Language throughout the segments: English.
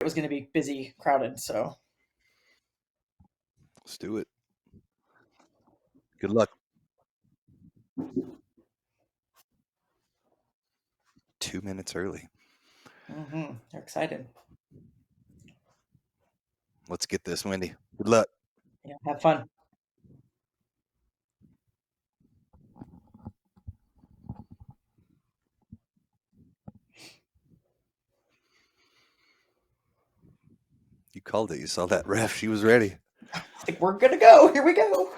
it was going to be busy, crowded. So let's do it. Good luck. 2 minutes early. they're excited. Let's get this, Wendy. Good luck. Yeah, have fun. You called it. You saw that ref. She was ready. I think we're going to go. Here we go.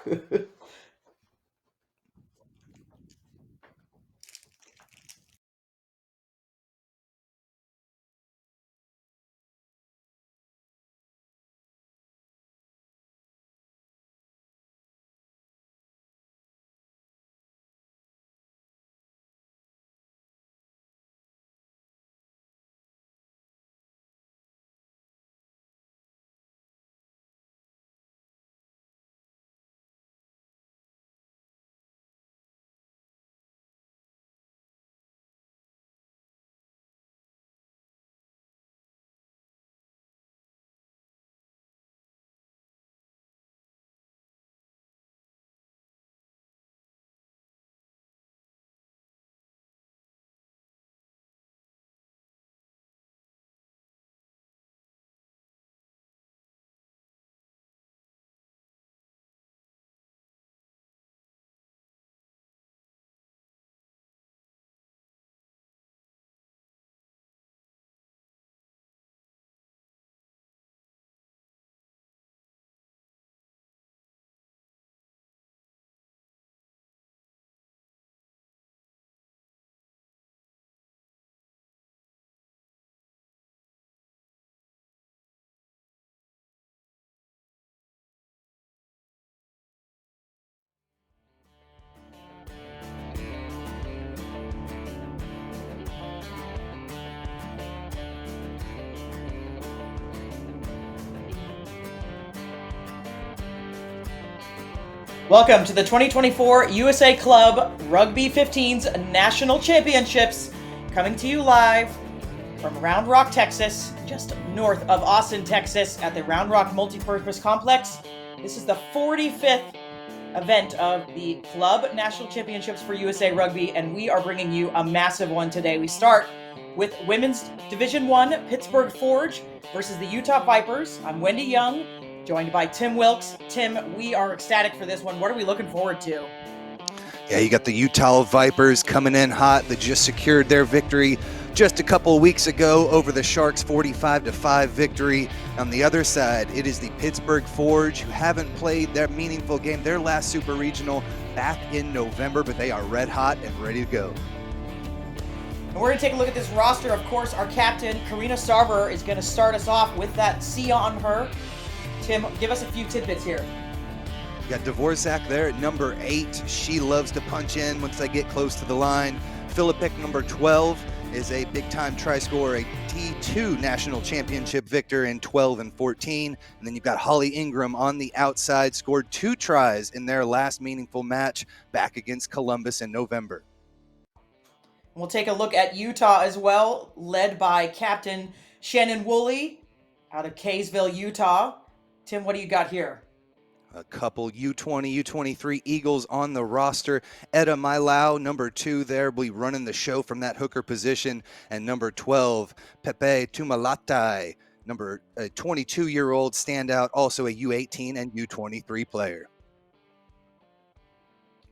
Welcome to the 2024 USA Club Rugby 15s National Championships, coming to you live from Round Rock, Texas, just north of Austin, Texas, at the Round Rock Multipurpose Complex. This is the 45th event of the Club National Championships for USA Rugby, and we are bringing you a massive one today. We start with Women's Division 1 Pittsburgh Forge versus the Utah Vipers. I'm Wendy Young, joined by Tim Wilkes. Tim, we are ecstatic for this one. What are we looking forward to? Yeah, you got the Utah Vipers coming in hot. They just secured their victory just a couple of weeks ago over the Sharks' 45-5 victory. On the other side, it is the Pittsburgh Forge, who haven't played their meaningful game, their last Super Regional, back in November, but they are red hot and ready to go. And we're going to take a look at this roster. Of course, our captain, Karina Sarver, is going to start us off with that C on her. Tim, give us a few tidbits here. You got Dvorak there at number 8. She loves to punch in once they get close to the line. Filipek, number 12, is a big-time try scorer, a D2 national championship victor in 12 and 14. And then you've got Holly Ingram on the outside, scored 2 tries in their last meaningful match back against Columbus in November. We'll take a look at Utah as well, led by Captain Shannon Woolley out of Kaysville, Utah. Tim, what do you got here? A couple U20, U23 Eagles on the roster. Etta Mailau, number 2 there, will be running the show from that hooker position. And number 12, Pepe Tumalatai, number 22-year-old standout, also a U18 and U23 player.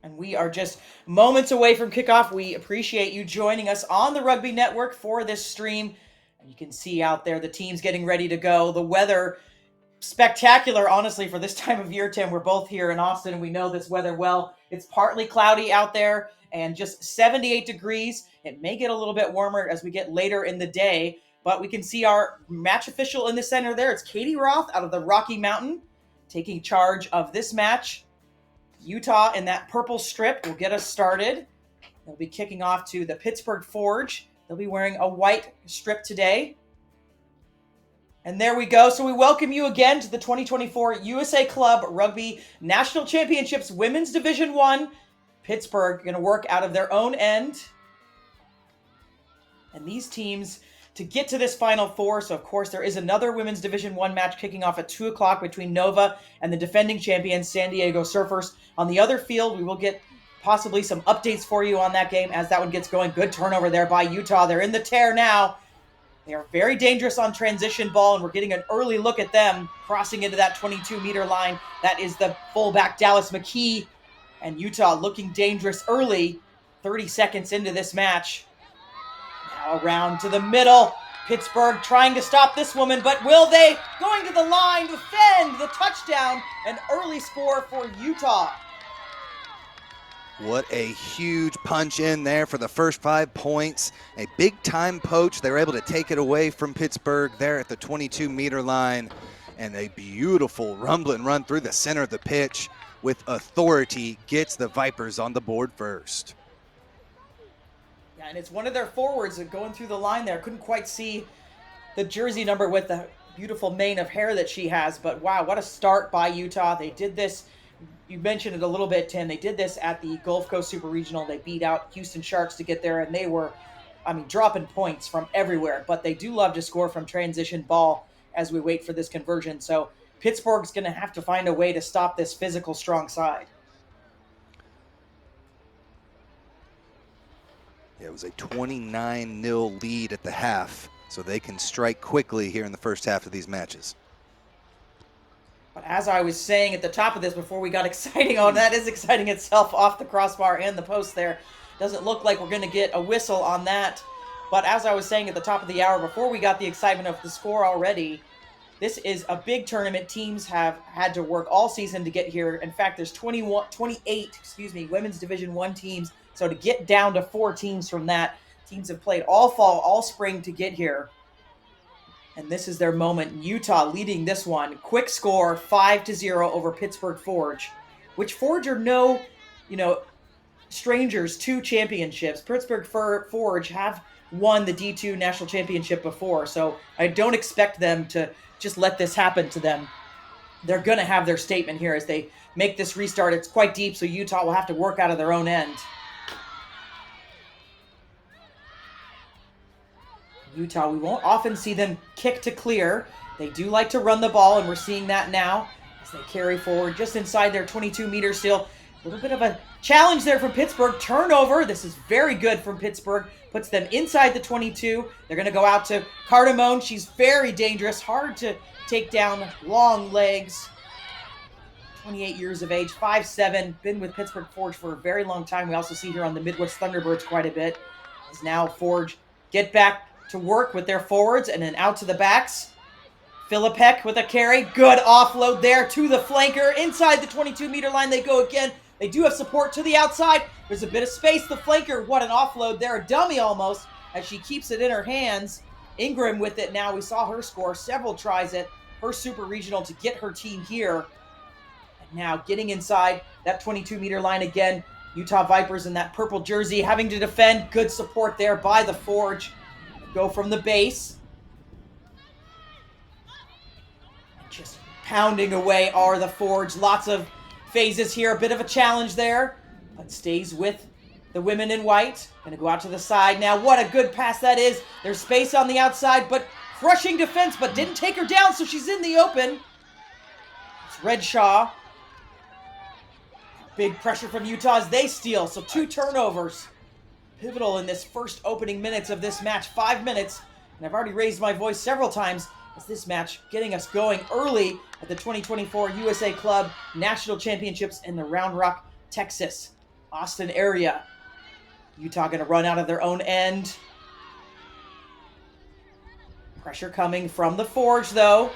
And we are just moments away from kickoff. We appreciate you joining us on the Rugby Network for this stream. You can see out there the teams getting ready to go. The weather, spectacular, honestly, for this time of year, Tim. We're both here in Austin, and we know this weather well. It's partly cloudy out there and just 78 degrees. It may get a little bit warmer as we get later in the day, but we can see our match official in the center there. It's Katie Roth out of the Rocky Mountain taking charge of this match. Utah in that purple strip will get us started. They'll be kicking off to the Pittsburgh Forge. They'll be wearing a white strip today. And there we go. So we welcome you again to the 2024 USA Club Rugby National Championships Women's Division 1. Pittsburgh going to work out of their own end. And these teams to get to this Final Four. So, of course, there is another Women's Division I match kicking off at 2 o'clock between Nova and the defending champions, San Diego Surfers. On the other field, we will get possibly some updates for you on that game as that one gets going. Good turnover there by Utah. They're in the tear now. They are very dangerous on transition ball, and we're getting an early look at them crossing into that 22-meter line. That is the fullback, Dallas McKee, and Utah looking dangerous early, 30 seconds into this match. Now around to the middle. Pittsburgh trying to stop this woman, but will they? Going to the line, defend the touchdown, an early score for Utah. What a huge punch in there for the first 5 points. A big-time poach. They were able to take it away from Pittsburgh there at the 22-meter line. And a beautiful rumbling run through the center of the pitch with authority gets the Vipers on the board first. Yeah, and it's one of their forwards going through the line there. Couldn't quite see the jersey number with the beautiful mane of hair that she has. But wow, what a start by Utah. They did this. You mentioned it a little bit, Tim. They did this at the Gulf Coast Super Regional. They beat out Houston Sharks to get there, and they were, dropping points from everywhere. But they do love to score from transition ball as we wait for this conversion. So Pittsburgh's going to have to find a way to stop this physical, strong side. Yeah, it was a 29-0 lead at the half, so they can strike quickly here in the first half of these matches. But as I was saying at the top of this before we got exciting, that is exciting itself off the crossbar and the post there. Doesn't look like we're going to get a whistle on that. But as I was saying at the top of the hour before we got the excitement of the score already, this is a big tournament. Teams have had to work all season to get here. In fact, there's 28 Women's Division I teams. So to get down to 4 teams from that, teams have played all fall, all spring to get here. And this is their moment. Utah leading this one. Quick score, 5-0 over Pittsburgh Forge, which Forge are no, strangers to championships. Pittsburgh Forge have won the D2 National Championship before, so I don't expect them to just let this happen to them. They're going to have their statement here as they make this restart. It's quite deep, so Utah will have to work out of their own end. Utah, we won't often see them kick to clear. They do like to run the ball, and we're seeing that now as they carry forward just inside their 22-meter still. A little bit of a challenge there from Pittsburgh. Turnover. This is very good from Pittsburgh. Puts them inside the 22. They're going to go out to Cardamone. She's very dangerous. Hard to take down. Long legs. 28 years of age. 5'7". Been with Pittsburgh Forge for a very long time. We also see her on the Midwest Thunderbirds quite a bit. As now Forge get back to work with their forwards and then out to the backs. Philippek with a carry. Good offload there to the flanker. Inside the 22-meter line they go again. They do have support to the outside. There's a bit of space. The flanker, what an offload there. A dummy almost as she keeps it in her hands. Ingram with it now. We saw her score several tries at her super regional to get her team here. And now getting inside that 22-meter line again. Utah Vipers in that purple jersey having to defend. Good support there by the Forge. Go from the base. Just pounding away are the Forge. Lots of phases here. A bit of a challenge there, but stays with the women in white. Going to go out to the side now. What a good pass that is. There's space on the outside, but crushing defense, but didn't take her down, so she's in the open. It's Redshaw. Big pressure from Utah as they steal, so 2 turnovers. Pivotal in this first opening minutes of this match, 5 minutes. And I've already raised my voice several times as this match getting us going early at the 2024 USA Club National Championships in the Round Rock, Texas, Austin area. Utah going to run out of their own end. Pressure coming from the Forge, though.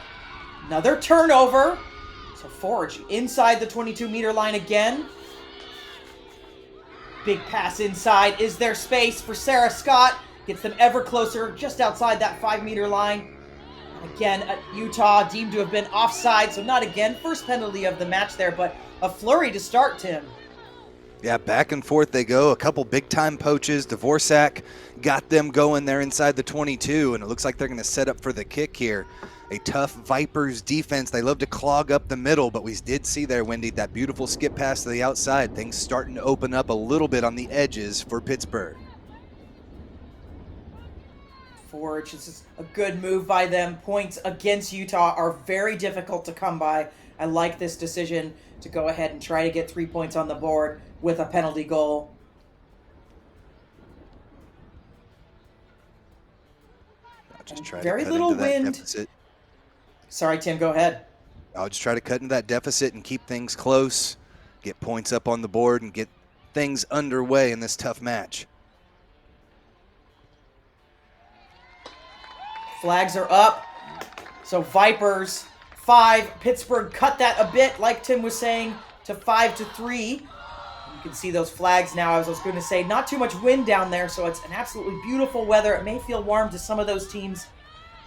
Another turnover. So Forge inside the 22-meter line again. Big pass inside. Is there space for Sarah Scott? Gets them ever closer, just outside that 5-meter line. Again, Utah deemed to have been offside, so not again. First penalty of the match there, but a flurry to start, Tim. Yeah, back and forth they go. A couple big-time poaches. Dvorak got them going there inside the 22, and it looks like they're going to set up for the kick here. A tough Vipers defense. They love to clog up the middle, but we did see there, Wendy, that beautiful skip pass to the outside. Things starting to open up a little bit on the edges for Pittsburgh. forward. This is a good move by them. Points against Utah are very difficult to come by. I like this decision to go ahead and try to get 3 points on the board with a penalty goal. I'll just try Very to cut little into that wind. deficit. Sorry, Tim, go ahead. I'll just try to cut into that deficit and keep things close, get points up on the board, and get things underway in this tough match. Flags are up. So Vipers 5. Pittsburgh cut that a bit, like Tim was saying, to 5-3. You can see those flags now. As I was going to say, not too much wind down there, so it's an absolutely beautiful weather. It may feel warm to some of those teams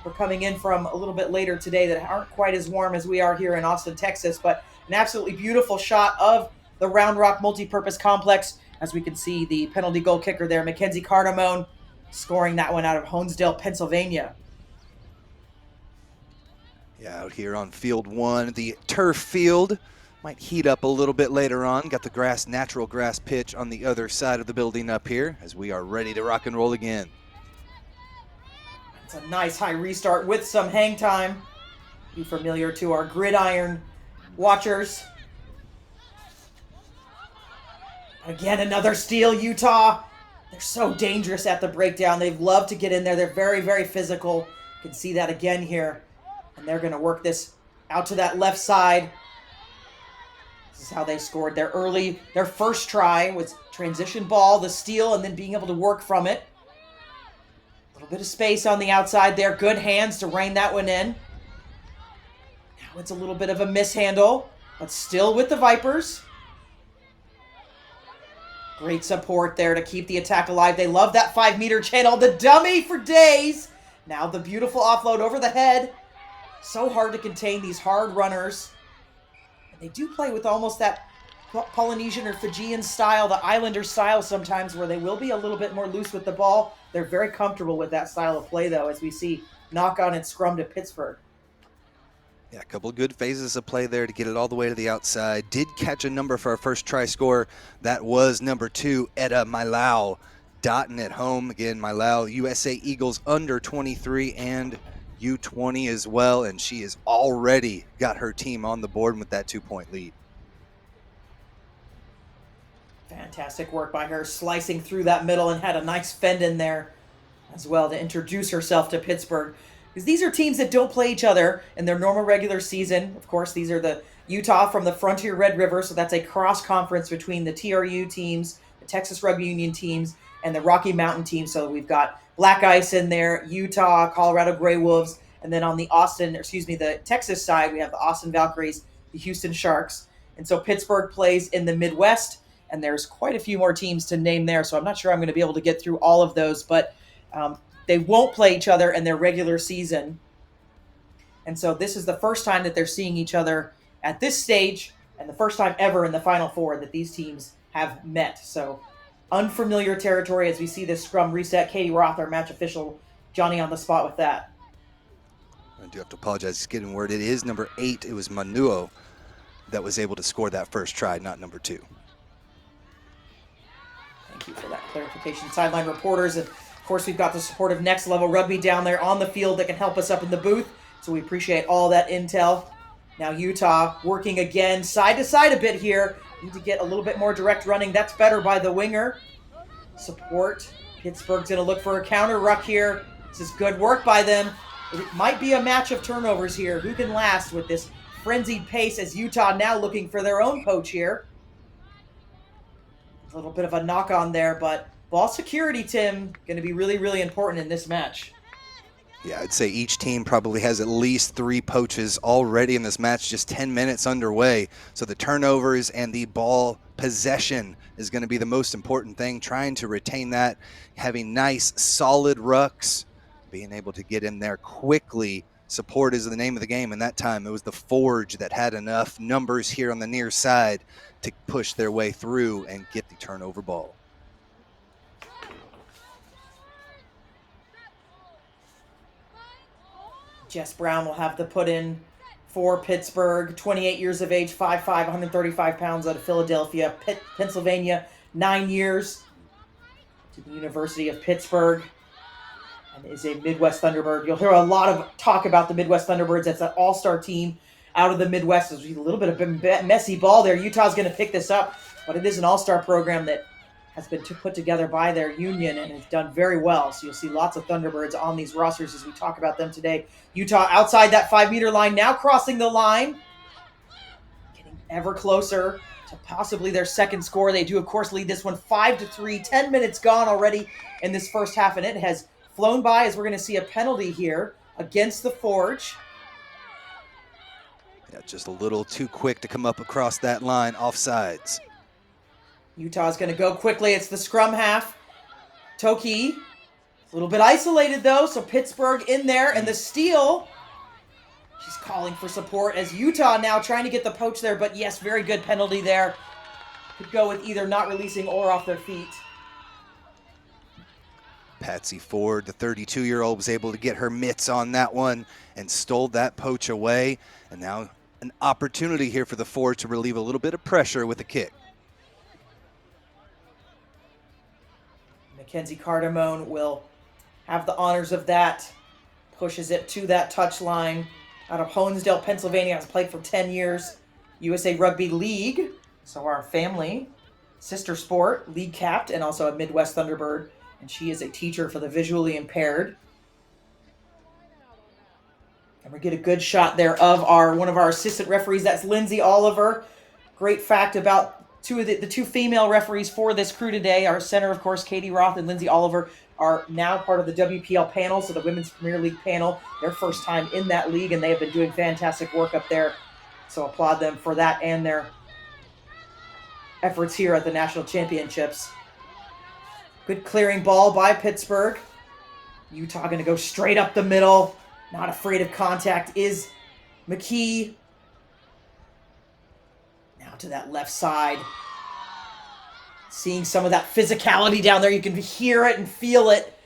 we're coming in from a little bit later today that aren't quite as warm as we are here in Austin, Texas, but an absolutely beautiful shot of the Round Rock Multipurpose Complex. As we can see, the penalty goal kicker there, Mackenzie Cardamone, scoring that one out of Honesdale, Pennsylvania. Yeah, out here on field 1, the turf field might heat up a little bit later on. Got the natural grass pitch on the other side of the building up here as we are ready to rock and roll again. It's a nice high restart with some hang time. Be familiar to our gridiron watchers. Again, another steal, Utah. They're so dangerous at the breakdown. They love to get in there. They're very, very physical. You can see that again here. And they're going to work this out to that left side. This is how they scored their first try was transition ball, the steal, and then being able to work from it. A little bit of space on the outside there. Good hands to rein that one in. Now it's a little bit of a mishandle, but still with the Vipers. Great support there to keep the attack alive. They love that 5-meter channel. The dummy for days. Now the beautiful offload over the head. So hard to contain these hard runners. And they do play with almost that Polynesian or Fijian style, the Islander style sometimes, where they will be a little bit more loose with the ball. They're very comfortable with that style of play, though, as we see knock on and scrum to Pittsburgh. Yeah, a couple of good phases of play there to get it all the way to the outside. Did catch a number for our first try score. That was number 2, Etta Mailau, dotting at home. Again, Mailau, USA Eagles under 23 and U20 as well, and she has already got her team on the board with that 2-point lead. Fantastic work by her, slicing through that middle, and had a nice fend in there as well to introduce herself to Pittsburgh. Because these are teams that don't play each other in their normal regular season. Of course, these are the Utah from the Frontier Red River, so that's a cross-conference between the TRU teams, the Texas Rugby Union teams, and the Rocky Mountain team. So we've got Black Ice in there, Utah, Colorado Grey Wolves, and then on the the Texas side, we have the Austin Valkyries, the Houston Sharks. And so Pittsburgh plays in the Midwest, and there's quite a few more teams to name there, so I'm not sure I'm going to be able to get through all of those, but they won't play each other in their regular season. And so this is the first time that they're seeing each other at this stage, and the first time ever in the Final Four that these teams have met. So unfamiliar territory as we see this scrum reset. Katie Roth, our match official, Johnny on the spot with that. I do have to apologize. Just getting word. It is number 8. It was Manuo that was able to score that first try, not number 2. Thank you for that clarification. Sideline reporters, and of course we've got the support of Next Level Rugby down there on the field that can help us up in the booth. So we appreciate all that intel. Now Utah working again side to side a bit here. Need to get a little bit more direct running. That's better by the winger. Support. Pittsburgh's going to look for a counter ruck here. This is good work by them. It might be a match of turnovers here. Who can last with this frenzied pace as Utah now looking for their own coach here. A little bit of a knock on there, but ball security, Tim, going to be really, really important in this match. Yeah, I'd say each team probably has at least 3 poaches already in this match, just 10 minutes underway. So the turnovers and the ball possession is going to be the most important thing, trying to retain that, having nice, solid rucks, being able to get in there quickly. Support is the name of the game, and that time it was the Forge that had enough numbers here on the near side to push their way through and get the turnover ball. Jess Brown will have the put in for Pittsburgh, 28 years of age, 5'5", 135 pounds, out of Philadelphia, Pennsylvania, 9 years to the University of Pittsburgh. and is a Midwest Thunderbird. You'll hear a lot of talk about the Midwest Thunderbirds. That's an all-star team out of the Midwest. There's a little bit of a messy ball there. Utah's going to pick this up, but it is an all-star program that has been put together by their union and has done very well. So you'll see lots of Thunderbirds on these rosters as we talk about them today. Utah outside that 5-meter line, now crossing the line, getting ever closer to possibly their second score. They do, of course, lead this one 5-3. 10 minutes gone already in this first half, and it has flown by as we're going to see a penalty here against the Forge. Yeah, just a little too quick to come up across that line, offsides. Utah's going to go quickly. It's the scrum half. Toki, a little bit isolated though, so Pittsburgh in there, and the steal. She's calling for support as Utah now trying to get the poach there, but yes, very good penalty there. Could go with either not releasing or off their feet. Patsy Ford, the 32-year-old, was able to get her mitts on that one and stole that poach away. And now an opportunity here for the Forge to relieve a little bit of pressure with a kick. Mackenzie Cardamone will have the honors of that. Pushes it to that touch line. Out of Honesdale, Pennsylvania, has played for 10 years. USA Rugby League, so our family, sister sport, league capped, and also a Midwest Thunderbird. And she is a teacher for the visually impaired. And we get a good shot there of one of our assistant referees. That's Lindsay Oliver. Great fact about the two female referees for this crew today. Our center, of course, Katie Roth and Lindsay Oliver, are now part of the WPL panel, so the Women's Premier League panel. Their first time in that league, and they have been doing fantastic work up there. So applaud them for that and their efforts here at the National Championships. Good clearing ball by Pittsburgh. Utah going to go straight up the middle. Not afraid of contact is McKee. Now to that left side. Seeing some of that physicality down there. You can hear it and feel it,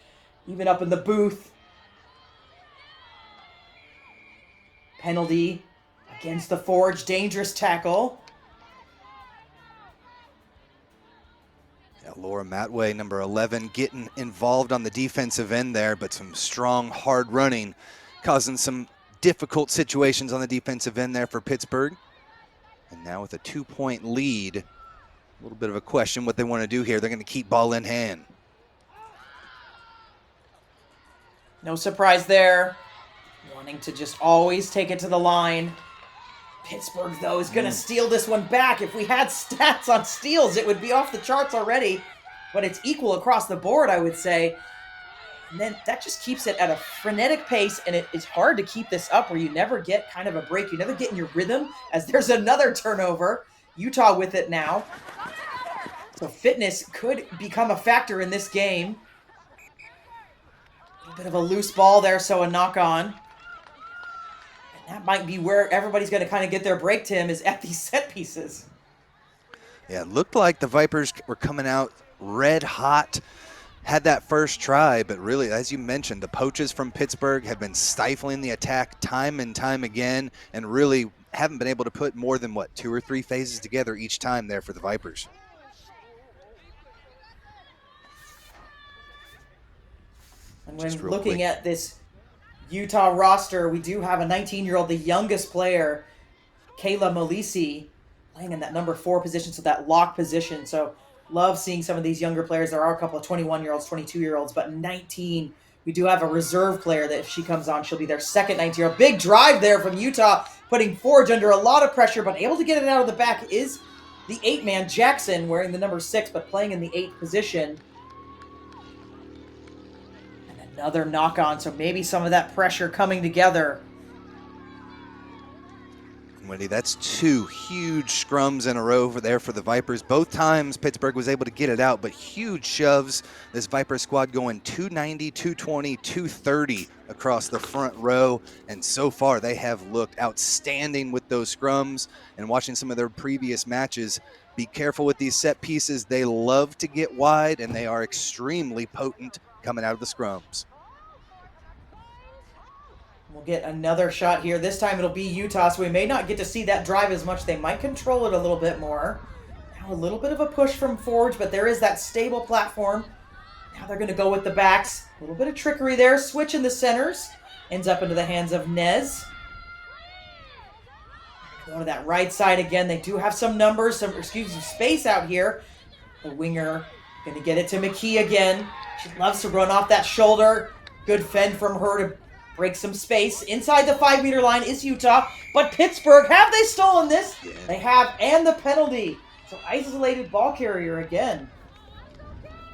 even up in the booth. Penalty against the Forge. Dangerous tackle. Yeah, Laura Matway, number 11, getting involved on the defensive end there, but some strong, hard running, causing some difficult situations on the defensive end there for Pittsburgh. And now with a 2-point lead, a little bit of a question what they want to do here. They're going to keep ball in hand. No surprise there. Wanting to just always take it to the line. Pittsburgh, though, is going to steal this one back. If we had stats on steals, it would be off the charts already. But it's equal across the board, I would say. And then that just keeps it at a frenetic pace, and it's hard to keep this up where you never get kind of a break. You never get in your rhythm as there's another turnover. Utah with it now. So fitness could become a factor in this game. A little bit of a loose ball there, so a knock on. And that might be where everybody's going to kind of get their break, Tim, is at these set pieces. Yeah, it looked like the Vipers were coming out red hot. Had that first try, but really, as you mentioned, the poaches from Pittsburgh have been stifling the attack time and time again, and really haven't been able to put more than, 2 or 3 phases together each time there for the Vipers. And when looking at this Utah roster, we do have a 19-year-old, the youngest player, Kayla Malisi, playing in that number 4 position, so that lock position. So love seeing some of these younger players. There are a couple of 21-year-olds, 22-year-olds, but 19. We do have a reserve player that if she comes on, she'll be their second 19-year-old. Big drive there from Utah, putting Forge under a lot of pressure, but able to get it out of the back is the 8-man Jackson, wearing the number 6, but playing in the 8th position. And another knock-on, so maybe some of that pressure coming together. Wendy, that's 2 huge scrums in a row there for the Vipers. Both times Pittsburgh was able to get it out, but huge shoves. This Viper squad going 290, 220, 230 across the front row. And so far they have looked outstanding with those scrums. And watching some of their previous matches, be careful with these set pieces. They love to get wide, and they are extremely potent coming out of the scrums. We'll get another shot here. This time it'll be Utah, so we may not get to see that drive as much. They might control it a little bit more. Now a little bit of a push from Forge, but there is that stable platform Now they're going to go with the backs. A little bit of trickery there. Switch in the centers. Ends up into the hands of Nez. Go to that right side again. They do have some numbers, some space out here. The winger going to get it to McKee again. She loves to run off that shoulder. Good fend from her to break some space. Inside the 5-meter line is Utah. But Pittsburgh, have they stolen this? Yeah. They have, and the penalty. So isolated ball carrier again.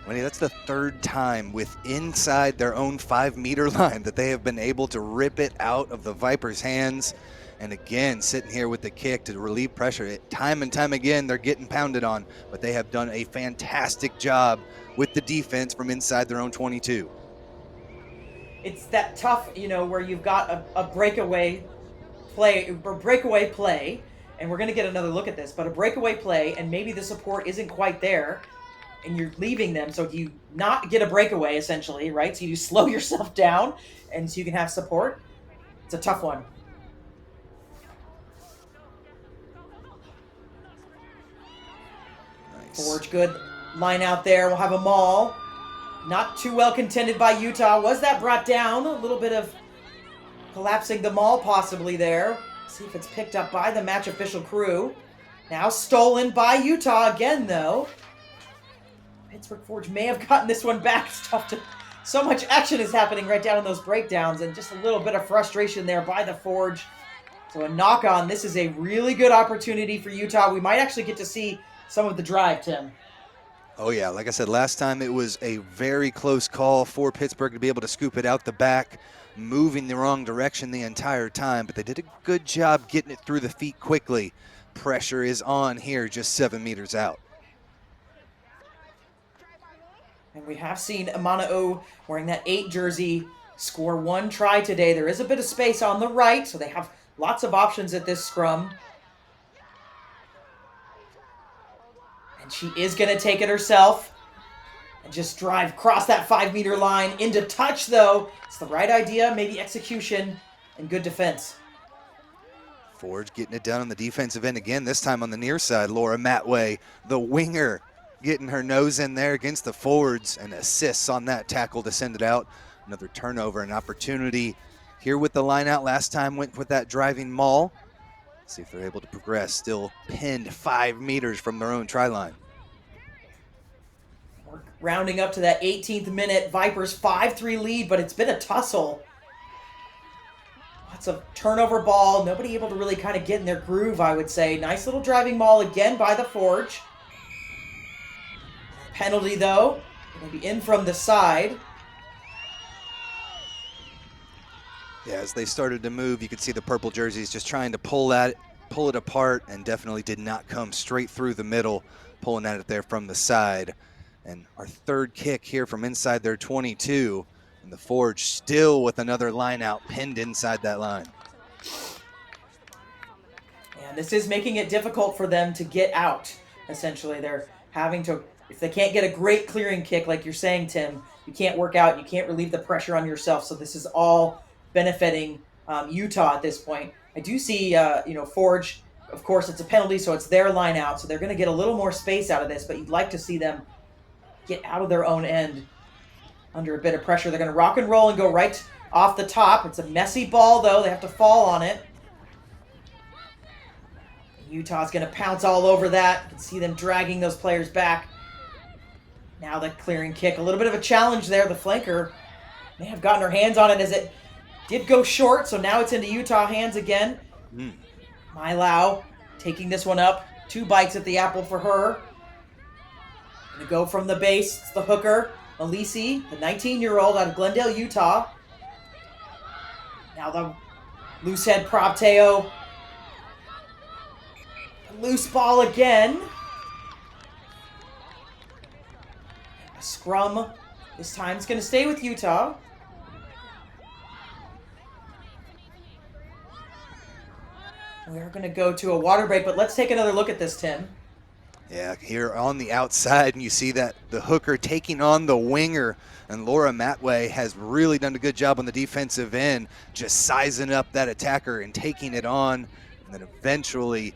Wendy, that's the third time with inside their own 5-meter line that they have been able to rip it out of the Vipers' hands. And again, sitting here with the kick to relieve pressure. Time and time again, they're getting pounded on, but they have done a fantastic job with the defense from inside their own 22. It's that tough, where you've got a breakaway play, and we're going to get another look at this, but a breakaway play, and maybe the support isn't quite there, and you're leaving them, so you not get a breakaway, essentially, right? So you slow yourself down, and so you can have support. It's a tough one. Forge, good line out there. We'll have a maul. Not too well contended by Utah. Was that brought down? A little bit of collapsing the maul possibly there. See if it's picked up by the match official crew. Now stolen by Utah again, though. Pittsburgh Forge may have gotten this one back. It's tough to... So much action is happening right down in those breakdowns, and just a little bit of frustration there by the Forge. So a knock on. This is a really good opportunity for Utah. We might actually get to see some of the drive, Tim. Oh yeah, like I said, last time it was a very close call for Pittsburgh to be able to scoop it out the back, moving the wrong direction the entire time, but they did a good job getting it through the feet quickly. Pressure is on here, just 7 meters out. And we have seen Amana'o wearing that 8 jersey score 1 try today. There is a bit of space on the right, so they have lots of options at this scrum. And she is going to take it herself and just drive across that 5-meter line into touch, though. It's the right idea, maybe execution, and good defense. Forge getting it done on the defensive end again, this time on the near side. Laura Matway, the winger, getting her nose in there against the forwards and assists on that tackle to send it out. Another turnover, an opportunity here with the line out. Last time went with that driving maul. See if they're able to progress. Still pinned 5 meters from their own try line. We're rounding up to that 18th minute. Vipers 5-3 lead, but it's been a tussle. Lots of turnover ball. Nobody able to really kind of get in their groove, I would say. Nice little driving maul again by the Forge. Penalty, though. Going to be in from the side. Yeah, as they started to move, you could see the purple jerseys just trying to pull it apart, and definitely did not come straight through the middle, pulling at it there from the side. And our third kick here from inside their 22, and the Forge still with another line out pinned inside that line. And this is making it difficult for them to get out, essentially. They're having to, if they can't get a great clearing kick, like you're saying, Tim, you can't work out, you can't relieve the pressure on yourself. So this is all benefiting Utah at this point. I do see, Forge, of course, it's a penalty, so it's their line out, so they're going to get a little more space out of this, but you'd like to see them get out of their own end under a bit of pressure. They're going to rock and roll and go right off the top. It's a messy ball, though. They have to fall on it. Utah's going to pounce all over that. You can see them dragging those players back. Now the clearing kick. A little bit of a challenge there. The flanker may have gotten her hands on it as it did go short, so now it's into Utah hands again. Mylau taking this one up. 2 bites at the apple for her. Gonna go from the base. It's the hooker, Malisi, the 19-year-old out of Glendale, Utah. Now the loose head prop Teo. Loose ball again. A scrum. This time it's going to stay with Utah. We're going to go to a water break, but let's take another look at this, Tim. Yeah, here on the outside, and you see that the hooker taking on the winger, and Laura Matway has really done a good job on the defensive end, just sizing up that attacker and taking it on, and then eventually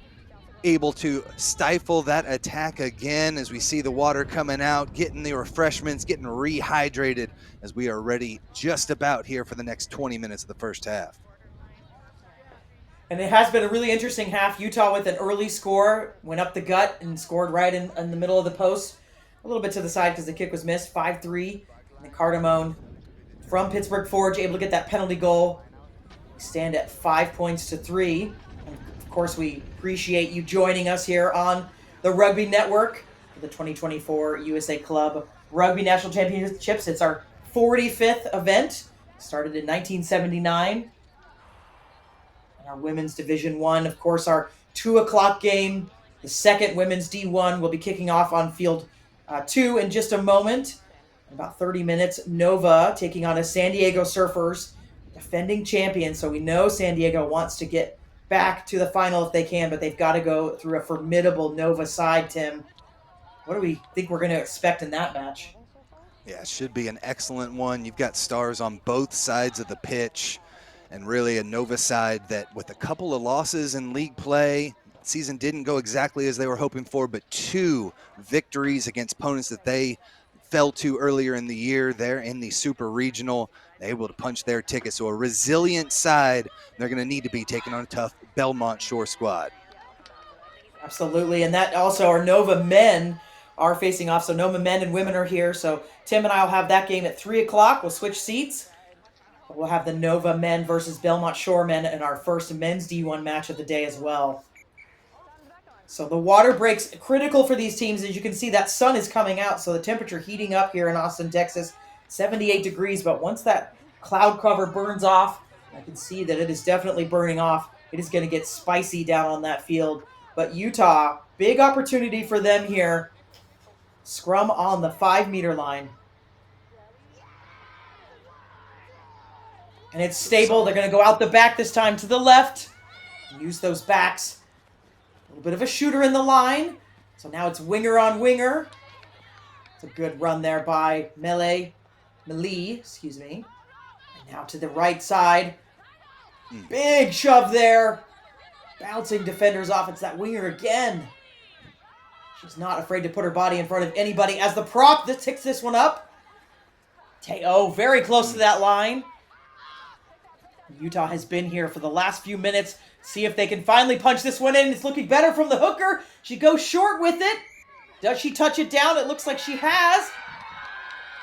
able to stifle that attack again as we see the water coming out, getting the refreshments, getting rehydrated as we are ready just about here for the next 20 minutes of the first half. And it has been a really interesting half. Utah with an early score, went up the gut and scored right in the middle of the post. A little bit to the side because the kick was missed, 5-3. And then Cardamone from Pittsburgh Forge able to get that penalty goal. We stand at 5 points to 3. And of course, we appreciate you joining us here on the Rugby Network for the 2024 USA Club Rugby National Championships. It's our 45th event. Started in 1979. And our women's Division 1, of course, our 2 o'clock game. The second women's D1 will be kicking off on field 2 in just a moment. In about 30 minutes, Nova taking on a San Diego Surfers, defending champion. So we know San Diego wants to get back to the final if they can, but they've got to go through a formidable Nova side, Tim. What do we think we're going to expect in that match? Yeah, it should be an excellent one. You've got stars on both sides of the pitch, and really a Nova side that with a couple of losses in league play, season didn't go exactly as they were hoping for, but 2 victories against opponents that they fell to earlier in the year. They're in the super regional, able to punch their ticket. So a resilient side. They're going to need to be taking on a tough Belmont Shore squad. Absolutely, and that also our Nova men are facing off. So Nova men and women are here. So Tim and I will have that game at 3 o'clock. We'll switch seats. We'll have the Nova men versus Belmont Shore men in our first men's D1 match of the day as well. So the water breaks critical for these teams. As you can see, that sun is coming out, so the temperature heating up here in Austin, Texas, 78 degrees. But once that cloud cover burns off, I can see that it is definitely burning off. It is going to get spicy down on that field. But Utah, big opportunity for them here. Scrum on the 5-meter line. And it's stable. They're going to go out the back this time to the left. Use those backs. A little bit of a shooter in the line. So now it's winger on winger. It's a good run there by Melee, excuse me. And now to the right side. Big shove there. Bouncing defenders off. It's that winger again. She's not afraid to put her body in front of anybody as the prop that ticks this one up. Teo very close to that line. Utah has been here for the last few minutes. See if they can finally punch this one in. It's looking better from the hooker. She goes short with it. Does she touch it down? It looks like she has.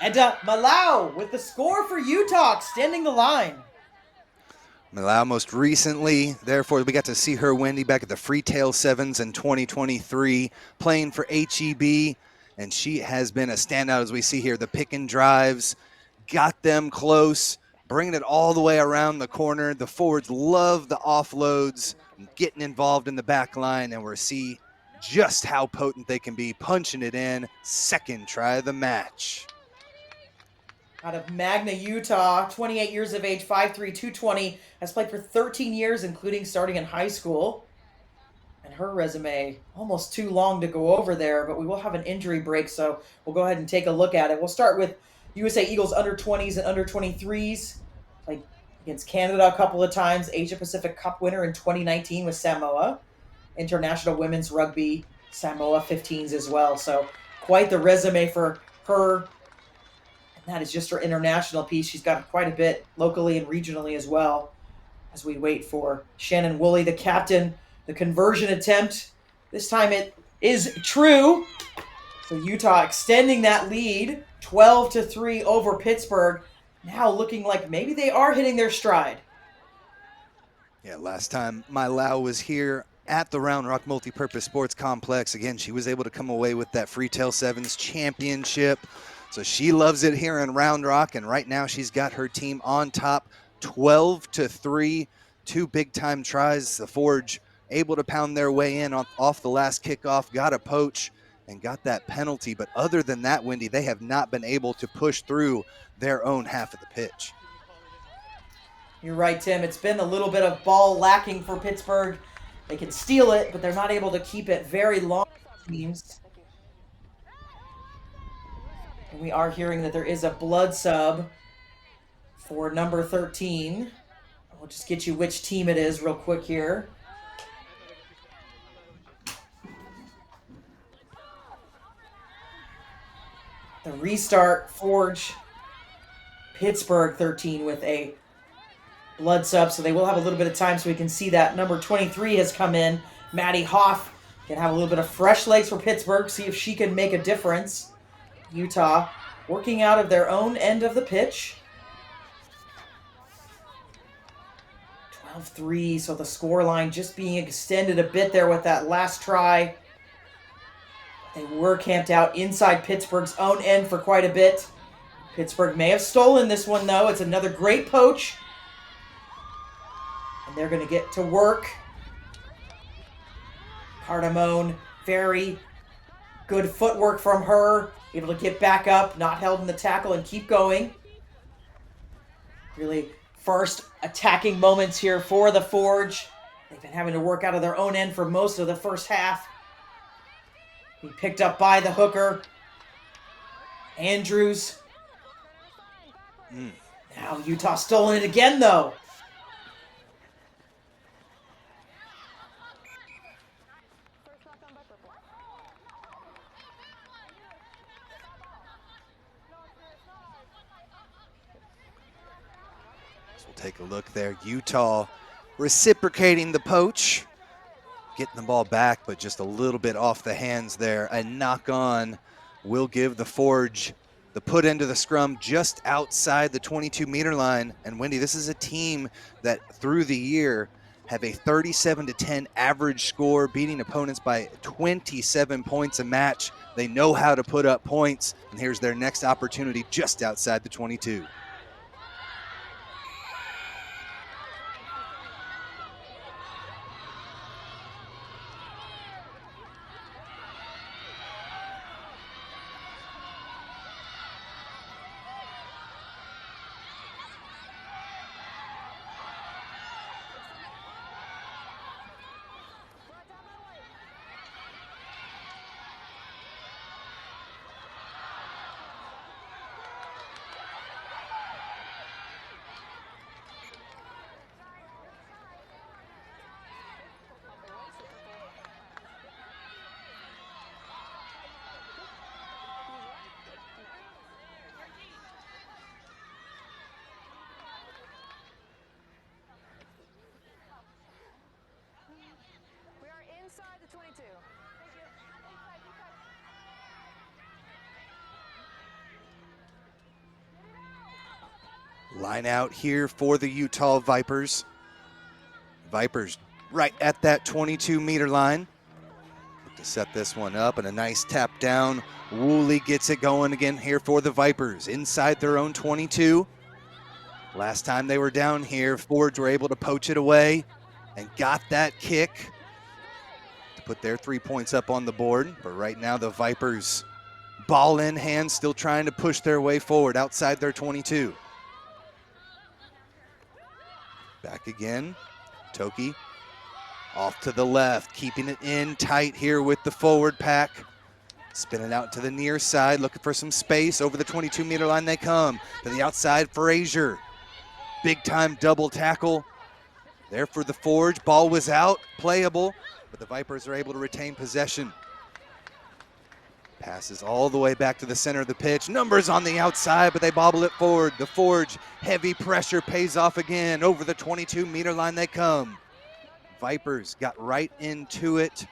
Edda Malau with the score for Utah, extending the line. Malau most recently, therefore, we got to see her, Wendy, back at the Freetail Sevens in 2023, playing for HEB, and she has been a standout as we see here. The pick and drives, got them close, bringing it all the way around the corner. The forwards love the offloads, getting involved in the back line, and we'll see just how potent they can be, punching it in. Second try of the match. Out of Magna, Utah, 28 years of age, 5'3", 220, has played for 13 years, including starting in high school. And her resume, almost too long to go over there, but we will have an injury break, so we'll go ahead and take a look at it. We'll start with USA Eagles under-20s and under-23s. Played against Canada a couple of times. Asia Pacific Cup winner in 2019 with Samoa. International Women's Rugby, Samoa 15s as well. So quite the resume for her. And that is just her international piece. She's got quite a bit locally and regionally as well. As we wait for Shannon Woolley, the captain, the conversion attempt. This time it is true. So Utah extending that lead, 12-3 over Pittsburgh. Now looking like maybe they are hitting their stride. Yeah, last time Malau was here at the Round Rock Multipurpose Sports Complex. Again, she was able to come away with that Freetail Sevens championship. So she loves it here in Round Rock, and right now she's got her team on top, 12-3, 2 big-time tries. The Forge able to pound their way in off the last kickoff, got a poach, and got that penalty. But other than that, Wendy, they have not been able to push through their own half of the pitch. You're right, Tim. It's been a little bit of ball lacking for Pittsburgh. They can steal it, but they're not able to keep it very long. Teams. And we are hearing that there is a blood sub for number 13. We'll just get you which team it is real quick here. The restart, Forge, Pittsburgh 13 with a blood sub, so they will have a little bit of time so we can see that. Number 23 has come in. Maddie Hoff can have a little bit of fresh legs for Pittsburgh, see if she can make a difference. Utah working out of their own end of the pitch. 12-3, so the score line just being extended a bit there with that last try. They were camped out inside Pittsburgh's own end for quite a bit. Pittsburgh may have stolen this one, though. It's another great poach. And they're going to get to work. Cardamone, very good footwork from her. Able to get back up, not held in the tackle, and keep going. Really first attacking moments here for the Forge. They've been having to work out of their own end for most of the first half. He picked up by the hooker. Andrews. Now Utah stolen it again, though. So we'll take a look there. Utah reciprocating the poach. Getting the ball back, but just a little bit off the hands there. A knock on will give the Forge the put into the scrum just outside the 22-meter line. And Wendy, this is a team that through the year have a 37-10 average score, beating opponents by 27 points a match. They know how to put up points, and here's their next opportunity just outside the 22. Inside the 22. Line out here for the Utah Vipers. Vipers right at that 22-meter line. Look to set this one up, and a nice tap down. Woolley gets it going again here for the Vipers inside their own 22. Last time they were down here, Forge were able to poach it away and got that kick to put their 3 points up on the board. But right now the Vipers, ball in hand, still trying to push their way forward outside their 22. Back again, Toki off to the left, keeping it in tight here with the forward pack. Spinning out to the near side, looking for some space. Over the 22-meter line they come. To the outside, Frazier. Big time double tackle there for the Forge. Ball was out, playable, but the Vipers are able to retain possession. Passes all the way back to the center of the pitch. Numbers on the outside, but they bobble it forward. The Forge, heavy pressure pays off again. Over the 22-meter line they come. Vipers got right into it,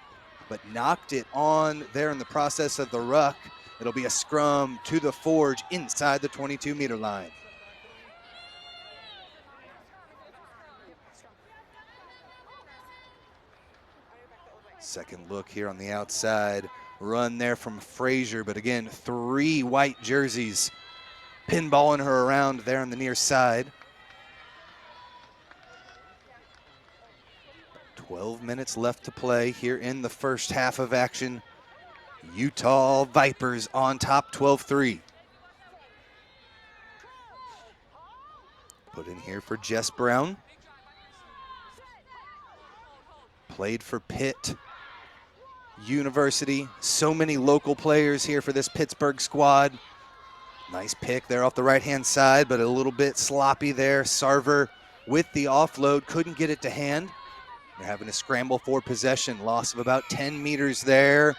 but knocked it on there in the process of the ruck. It'll be a scrum to the Forge inside the 22-meter line. Second look here on the outside. Run there from Frazier, but again, 3 white jerseys pinballing her around there on the near side. 12 minutes left to play here in the first half of action. Utah Vipers on top, 12-3. Put in here for Jess Brown. Played for Pitt University. So many local players here for this Pittsburgh squad. Nice pick there off the right-hand side, but a little bit sloppy there. Sarver with the offload, couldn't get it to hand. They're having to scramble for possession. Loss of about 10 meters there.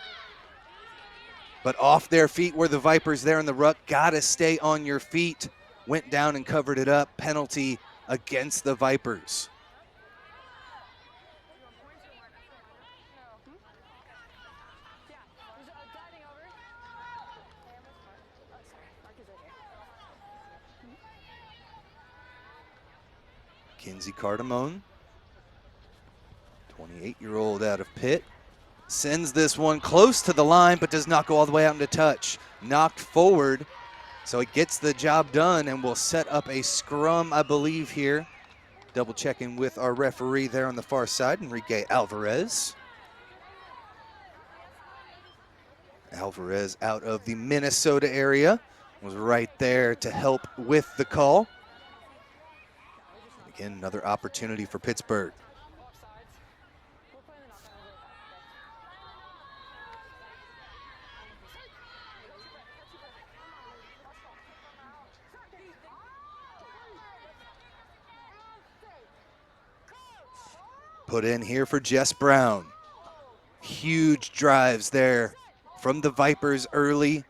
but off their feet were the Vipers there in the ruck. Gotta stay on your feet. Went down and covered it up. Penalty against the Vipers. Kinsey Cardamone, 28-year-old out of Pitt, sends this one close to the line, but does not go all the way out into touch. Knocked forward, so it gets the job done and will set up a scrum, I believe, here. Double checking with our referee there on the far side, Enrique Alvarez. Alvarez out of the Minnesota area, was right there to help with the call. Again, another opportunity for Pittsburgh. Put in here for Jess Brown. Huge drives there from the Vipers early.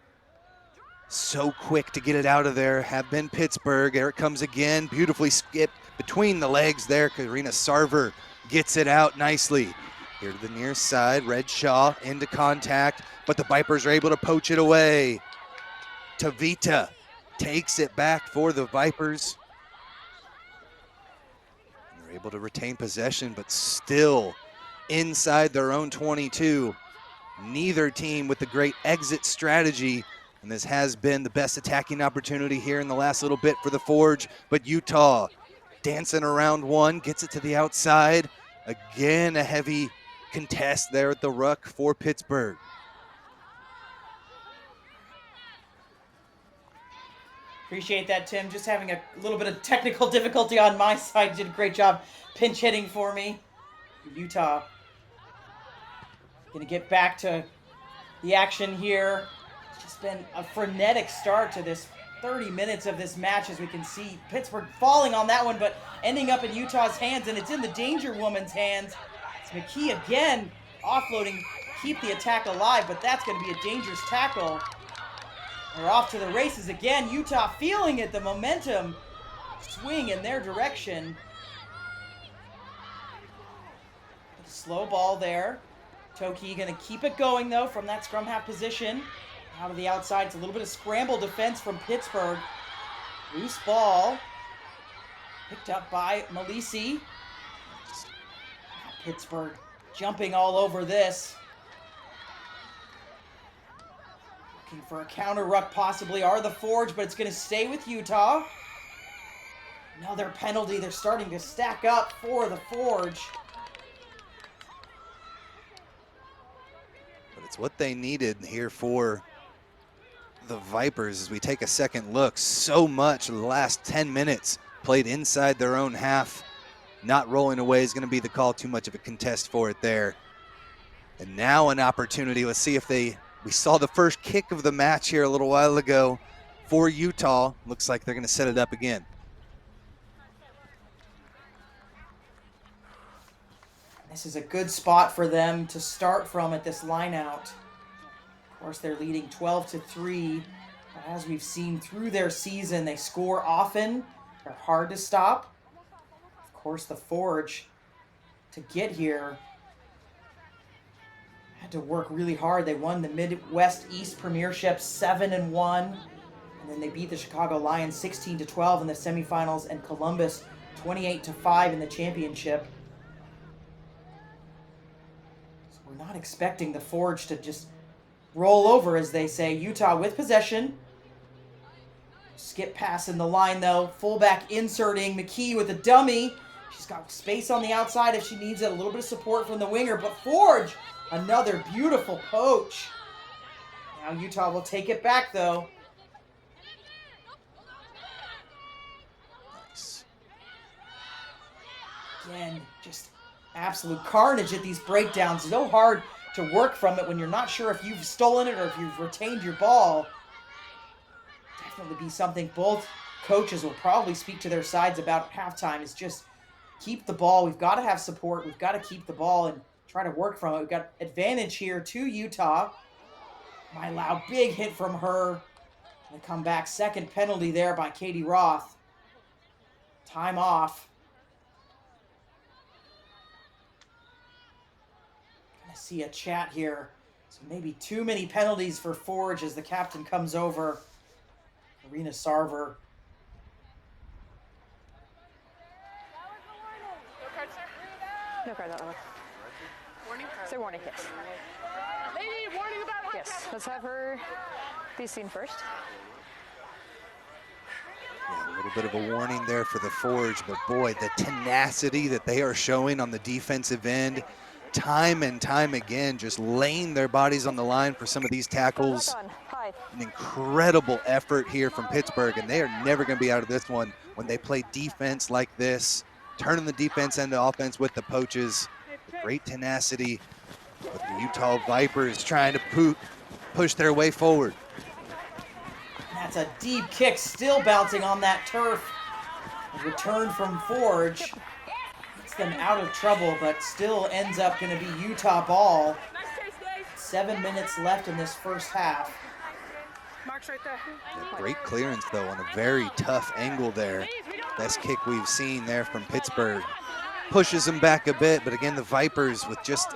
So quick to get it out of there, have been Pittsburgh. There it comes again, beautifully skipped between the legs there. Karina Sarver gets it out nicely. Here to the near side, Red Shaw into contact, but the Vipers are able to poach it away. Tavita takes it back for the Vipers. And they're able to retain possession, but still inside their own 22. Neither team with the great exit strategy, and this has been the best attacking opportunity here in the last little bit for the Forge, but Utah dancing around one, gets it to the outside. Again, a heavy contest there at the ruck for Pittsburgh. Appreciate that, Tim. Just having a little bit of technical difficulty on my side. You did a great job pinch hitting for me. Utah going to get back to the action here. It's just been a frenetic start to this 30 minutes of this match, as we can see Pittsburgh falling on that one, but ending up in Utah's hands, and it's in the Danger Woman's hands. It's McKee again offloading, keep the attack alive, but that's going to be a dangerous tackle. They're off to the races again. Utah feeling it, the momentum swing in their direction. Slow ball there. Toki going to keep it going, though, from that scrum half position. Out of the outside, it's a little bit of scramble defense from Pittsburgh. Loose ball. Picked up by Malisi. Pittsburgh jumping all over this. Looking for a counter ruck possibly, are the Forge, but it's going to stay with Utah. Another penalty. They're starting to stack up for the Forge. But it's what they needed here for the Vipers as we take a second look. So much of the last 10 minutes played inside their own half. Not rolling away is going to be the call. Too much of a contest for it there. And now an opportunity. Let's see if we saw the first kick of the match here a little while ago for Utah. Looks like they're going to set it up again. This is a good spot for them to start from at this line out. Of course, they're leading 12-3. But as we've seen through their season, they score often. They're hard to stop. Of course, the Forge, to get here, had to work really hard. They won the Midwest East Premiership 7-1. And then they beat the Chicago Lions 16-12 in the semifinals and Columbus 28-5 in the championship. So we're not expecting the Forge to just roll over, as they say. Utah with possession. Skip pass in the line, though. Fullback inserting. McKee with a dummy. She's got space on the outside if she needs it. A little bit of support from the winger. But Forge, another beautiful poach. Now Utah will take it back, though. Nice. Again, just absolute carnage at these breakdowns. So hard to work from it when you're not sure if you've stolen it or if you've retained your ball. Definitely be something both coaches will probably speak to their sides about at halftime, is just keep the ball. We've got to have support. We've got to keep the ball and try to work from it. We've got advantage here to Utah. My Lau, big hit from her. They come back, second penalty there by Katie Roth. Time off. Gonna see a chat here. So maybe too many penalties for Forge as the captain comes over. Arena Sarver. No card that one. Warning? Say warning, yes. Lady, warning about Yes, let's have her be seen first. Yeah, a little bit of a warning there for the Forge, but boy, the tenacity that they are showing on the defensive end, time and time again, just laying their bodies on the line for some of these tackles. An incredible effort here from Pittsburgh, and they are never going to be out of this one when they play defense like this, turning the defense into offense with the poaches. Great tenacity with the Utah Vipers trying to push their way forward. That's a deep kick, still bouncing on that turf. A return from Forge. Gets them out of trouble, but still ends up going to be Utah ball. 7 minutes left in this first half. Mark's right there. Yeah, great clearance, though, on a very tough angle there. Best kick we've seen there from Pittsburgh. Pushes them back a bit, but again, the Vipers with just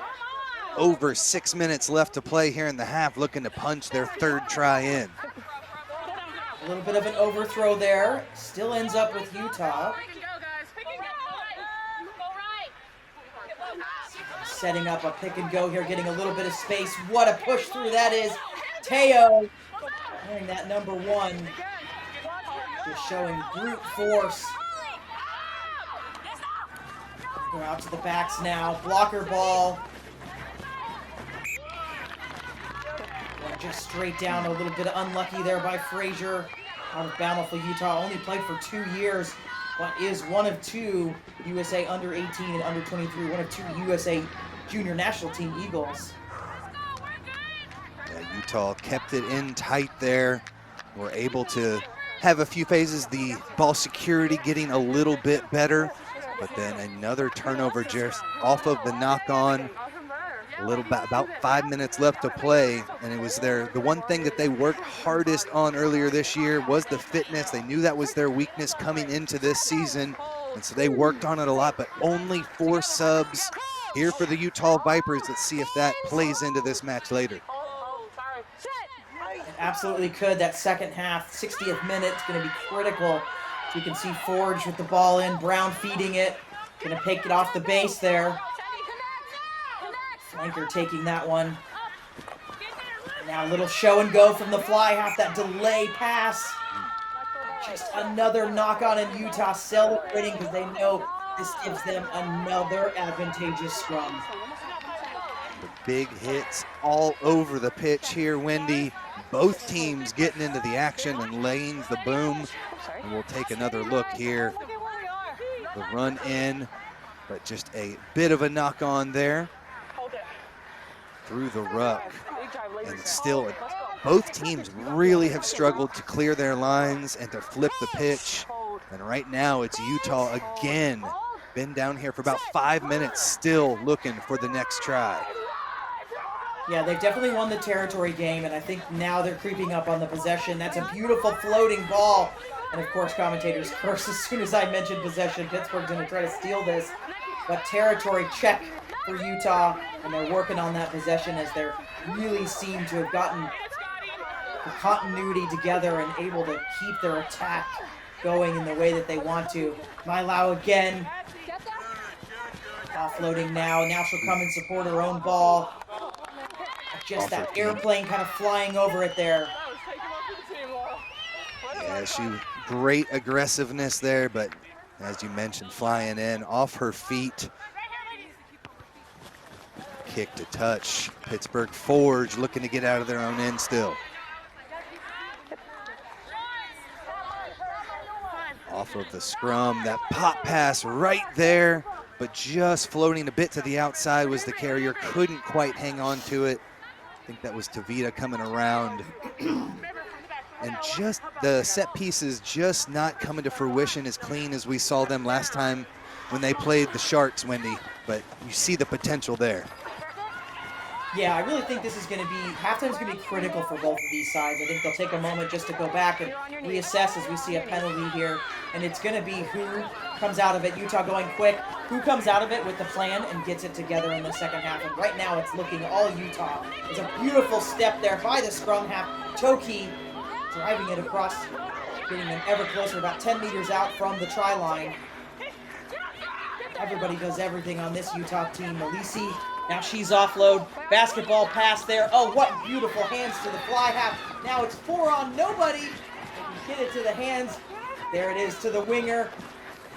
over 6 minutes left to play here in the half, looking to punch their third try in. A little bit of an overthrow there. Still ends up with Utah. Setting up a pick and go here, getting a little bit of space. What a push through that is. Teo wearing that number 1. Just showing brute force. Go out to the backs now. Blocker ball. Just straight down, a little bit unlucky there by Frazier. Out of Bountiful, Utah. Only played for 2 years, but is one of 2 USA under 18 and under 23. One of 2 USA junior national team Eagles. Yeah, Utah kept it in tight there. Were able to have a few phases. The ball security getting a little bit better, but then another turnover just off of the knock-on. About 5 minutes left to play, and it was the one thing that they worked hardest on earlier this year was the fitness. They knew that was their weakness coming into this season, and so they worked on it a lot, but only 4 subs here for the Utah Vipers. Let's see if that plays into this match later. It absolutely could. That second half, 60th minute, is going to be critical. So you can see Forge with the ball in, Brown feeding it, going to pick it off the base there. Flanker taking that one. And now a little show and go from the fly half, that delay pass. Just another knock on, and Utah celebrating because they know this gives them another advantageous scrum. The big hits all over the pitch here, Wendy. Both teams getting into the action and laying the boom. And we'll take another look here. The run in, but just a bit of a knock on there. Through the ruck, and still both teams really have struggled to clear their lines and to flip the pitch, and right now it's Utah again, been down here for about 5 minutes, still looking for the next try. Yeah, they've definitely won the territory game, and I think now they're creeping up on the possession. That's a beautiful floating ball, and of course commentators curse as soon as I mention possession. Pittsburgh's going to try to steal this, but territory check for Utah, and they're working on that possession as they really seem to have gotten the continuity together and able to keep their attack going in the way that they want to. Mailau again. Offloading now. Now she'll come and support her own ball. Just that airplane kind of flying over it there. Yeah, great aggressiveness there, but as you mentioned, flying in off her feet. Kick to touch. Pittsburgh Forge looking to get out of their own end still. Off of the scrum, that pop pass right there, but just floating a bit to the outside was the carrier. Couldn't quite hang on to it. I think that was Tavita coming around. And just the set pieces just not coming to fruition as clean as we saw them last time when they played the Sharks, Wendy. But you see the potential there. Yeah, I really think this is going to be, halftime's going to be critical for both of these sides. I think they'll take a moment just to go back and reassess as we see a penalty here. And it's going to be who comes out of it. Utah going quick. Who comes out of it with the plan and gets it together in the second half. And right now it's looking all Utah. It's a beautiful step there by the scrum half. Toki driving it across, getting them ever closer, about 10 meters out from the try line. Everybody does everything on this Utah team. Malisi, now she's offload. Basketball pass there. Oh, what beautiful hands to the fly half. Now it's 4 on nobody. They can get it to the hands. There it is to the winger.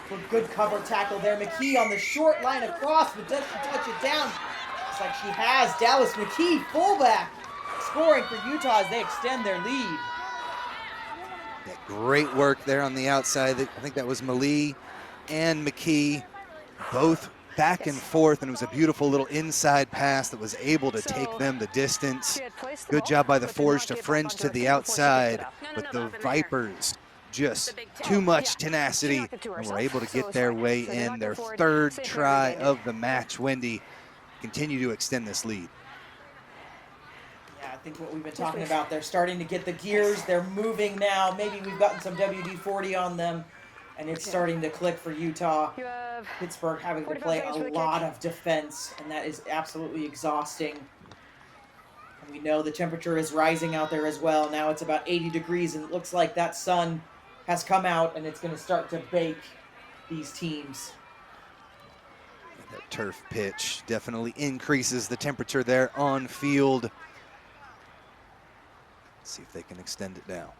For good cover tackle there. McKee on the short line across, but does she touch it down? Looks like she has. Dallas McKee, fullback, scoring for Utah as they extend their lead. Yeah, great work there on the outside. I think that was Malie and McKee, both back and forth, and it was a beautiful little inside pass that was able to take them the distance. Good job by the Forge to fringe to the outside, but the Vipers just too much tenacity and were able to get their way in. Their third try of the match, Wendy, continue to extend this lead. Yeah, I think what we've been talking about, they're starting to get the gears. They're moving now. Maybe we've gotten some WD-40 on them, and it's starting to click for Utah. Pittsburgh having to play a lot of defense, and that is absolutely exhausting. And we know the temperature is rising out there as well. Now it's about 80 degrees, and it looks like that sun has come out, and it's going to start to bake these teams. That turf pitch definitely increases the temperature there on field. Let's see if they can extend it now.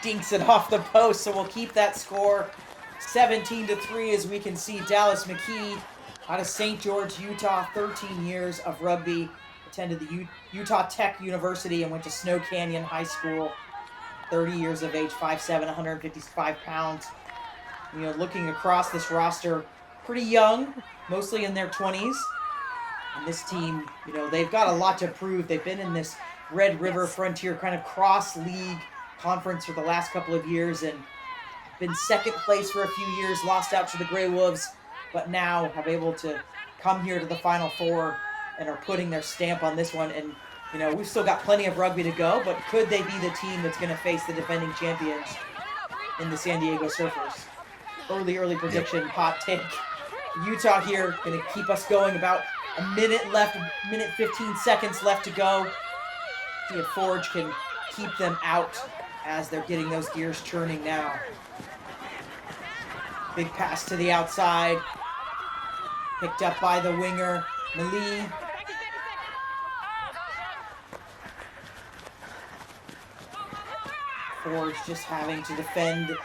Dinks it off the post, so we'll keep that score 17-3 as we can see Dallas McKee out of St. George, Utah, 13 years of rugby, attended the Utah Tech University and went to Snow Canyon High School, 30 years of age, 5'7", 155 pounds. You know, looking across this roster, pretty young, mostly in their 20s. And this team, you know, they've got a lot to prove. They've been in this Red River Frontier kind of cross-league conference for the last couple of years and been second place for a few years, lost out to the Grey Wolves, but now have able to come here to the Final Four and are putting their stamp on this one. And, you know, we've still got plenty of rugby to go, but could they be the team that's going to face the defending champions in the San Diego Surfers? Early prediction, hot take. Utah here going to keep us going. About a minute left, minute 15 seconds left to go. See if Forge can keep them out as they're getting those gears churning now. Big pass to the outside. Picked up by the winger, Malie. Forge just having to defend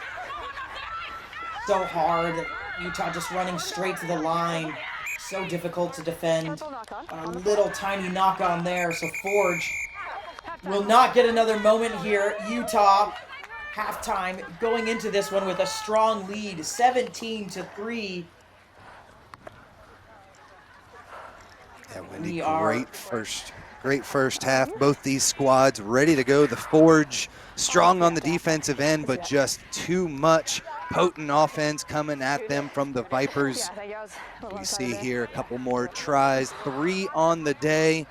so hard. Utah just running straight to the line. So difficult to defend. A little tiny knock on there, so Forge will not get another moment here. Utah, halftime, going into this one with a strong lead, 17-3. Yeah, Wendy, great first half. Both these squads ready to go. The Forge strong on the defensive end, but just too much potent offense coming at them from the Vipers. We see here a couple more tries, 3 on the day,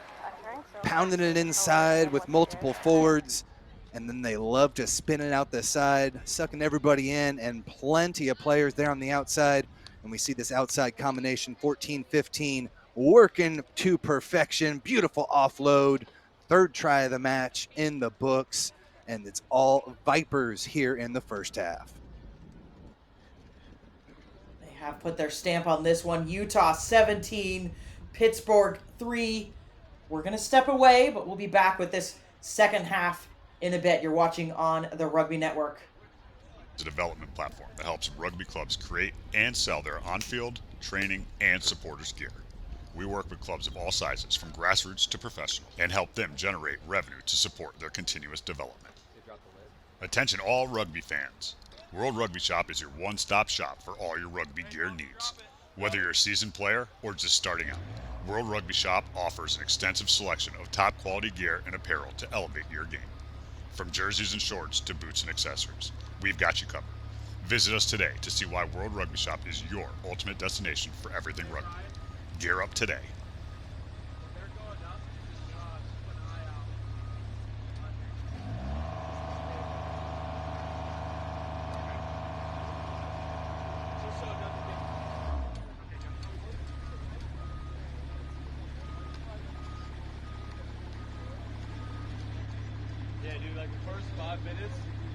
pounding it inside with multiple forwards, and then they love to spin it out the side, sucking everybody in, and plenty of players there on the outside. And we see this outside combination, 14-15, working to perfection. Beautiful offload, third try of the match in the books, and it's all Vipers here in the first half. They have put their stamp on this one. Utah 17, Pittsburgh 3. We're going to step away, but we'll be back with this second half in a bit. You're watching on the Rugby Network. It's a development platform that helps rugby clubs create and sell their on-field, training, and supporters gear. We work with clubs of all sizes, from grassroots to professional, and help them generate revenue to support their continuous development. Attention all rugby fans. World Rugby Shop is your one-stop shop for all your rugby gear needs. Whether you're a seasoned player or just starting out, World Rugby Shop offers an extensive selection of top-quality gear and apparel to elevate your game. From jerseys and shorts to boots and accessories, we've got you covered. Visit us today to see why World Rugby Shop is your ultimate destination for everything rugby. Gear up today. Yeah, dude, like the first 5 minutes,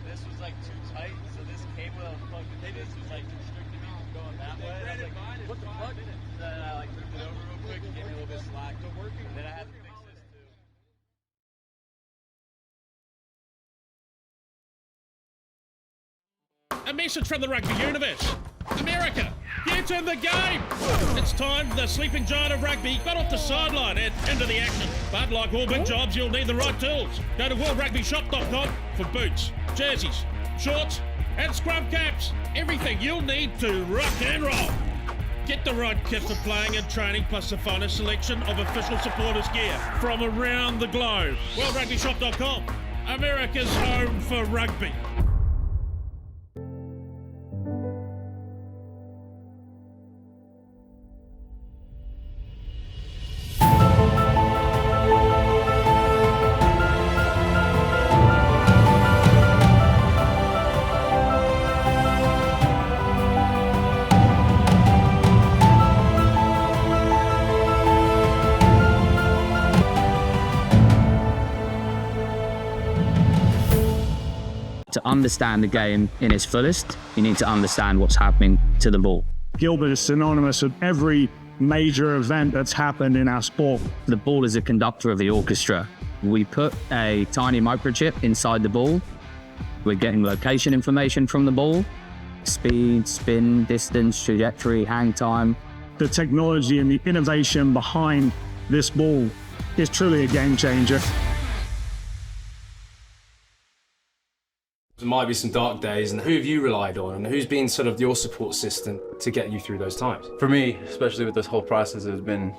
this was like too tight, so this cable that was plugged into this was like constricting me from going that way. And I was like, what the fuck? Then I like moved it over real quick and gave me a little bit of slack. And then I had to fix this too. A message from the rugby universe. America, get in the game! It's time the sleeping giant of rugby got off the sideline and into the action. But like all big jobs, you'll need the right tools. Go to worldrugbyshop.com for boots, jerseys, shorts, and scrum caps. Everything you'll need to rock and roll. Get the right kit for playing and training, plus the finest selection of official supporters gear from around the globe. worldrugbyshop.com, America's home for rugby. To understand the game in its fullest, you need to understand what's happening to the ball. Gilbert is synonymous with every major event that's happened in our sport. The ball is a conductor of the orchestra. We put a tiny microchip inside the ball. We're getting location information from the ball, speed, spin, distance, trajectory, hang time. The technology and the innovation behind this ball is truly a game changer. There might be some dark days, and who have you relied on, and who's been sort of your support system to get you through those times? For me, especially with this whole process, has been,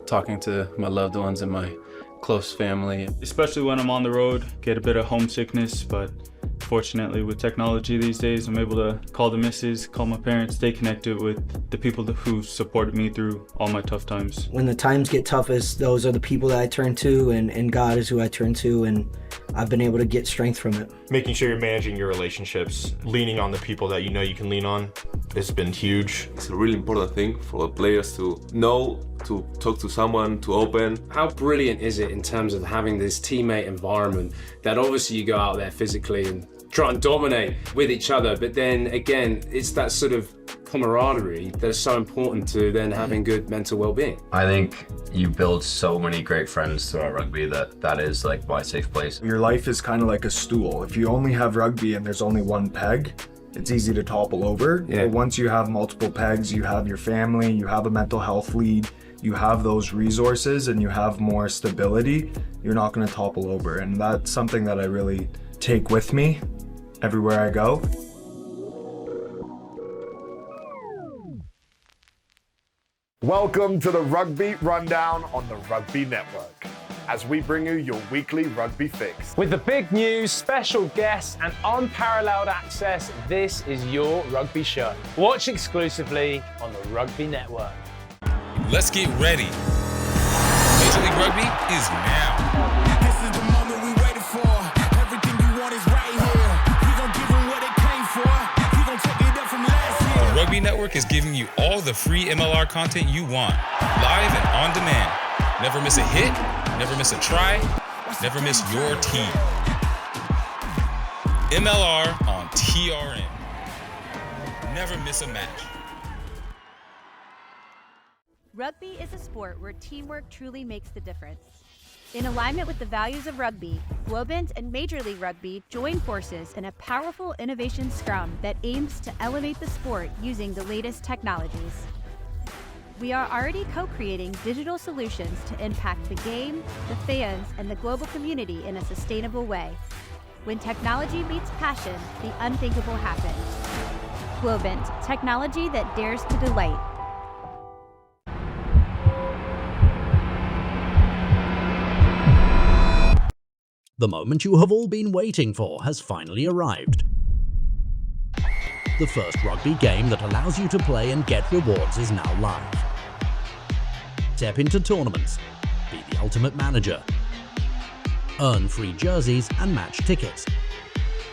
talking to my loved ones and my close family. Especially when I'm on the road, get a bit of homesickness, but fortunately with technology these days, I'm able to call the missus, call my parents, stay connected with the people who supported me through all my tough times. When the times get toughest, those are the people that I turn to, and God is who I turn to, and I've been able to get strength from it. Making sure you're managing your relationships, leaning on the people that you know you can lean on, has been huge. It's a really important thing for the players to know, to talk to someone, to open. How brilliant is it in terms of having this teammate environment that obviously you go out there physically and try and dominate with each other, but then again, it's that sort of camaraderie that's so important to then having good mental well-being. I think you build so many great friends throughout rugby that is like my safe place. Your life is kind of like a stool. If you only have rugby and there's only one peg, it's easy to topple over. Yeah. But once you have multiple pegs, you have your family, you have a mental health lead, you have those resources, and you have more stability, you're not going to topple over. And that's something that I really take with me everywhere I go. Welcome to the Rugby Rundown on the Rugby Network, as we bring you your weekly rugby fix. With the big news, special guests, and unparalleled access, this is your rugby show. Watch exclusively on the Rugby Network. Let's get ready. Major League Rugby is now. This is the moment we waited for. Everything you want is right here. We gon' give them what they came for. We gon' take it up from last year. The Rugby Network is giving you all the free MLR content you want, live and on demand. Never miss a hit, never miss a try, never miss your team. MLR on TRN. Never miss a match. Rugby is a sport where teamwork truly makes the difference. In alignment with the values of rugby, Globant and Major League Rugby join forces in a powerful innovation scrum that aims to elevate the sport using the latest technologies. We are already co-creating digital solutions to impact the game, the fans, and the global community in a sustainable way. When technology meets passion, the unthinkable happens. Globant, technology that dares to delight. The moment you have all been waiting for has finally arrived. The first rugby game that allows you to play and get rewards is now live. Step into tournaments, be the ultimate manager, earn free jerseys and match tickets.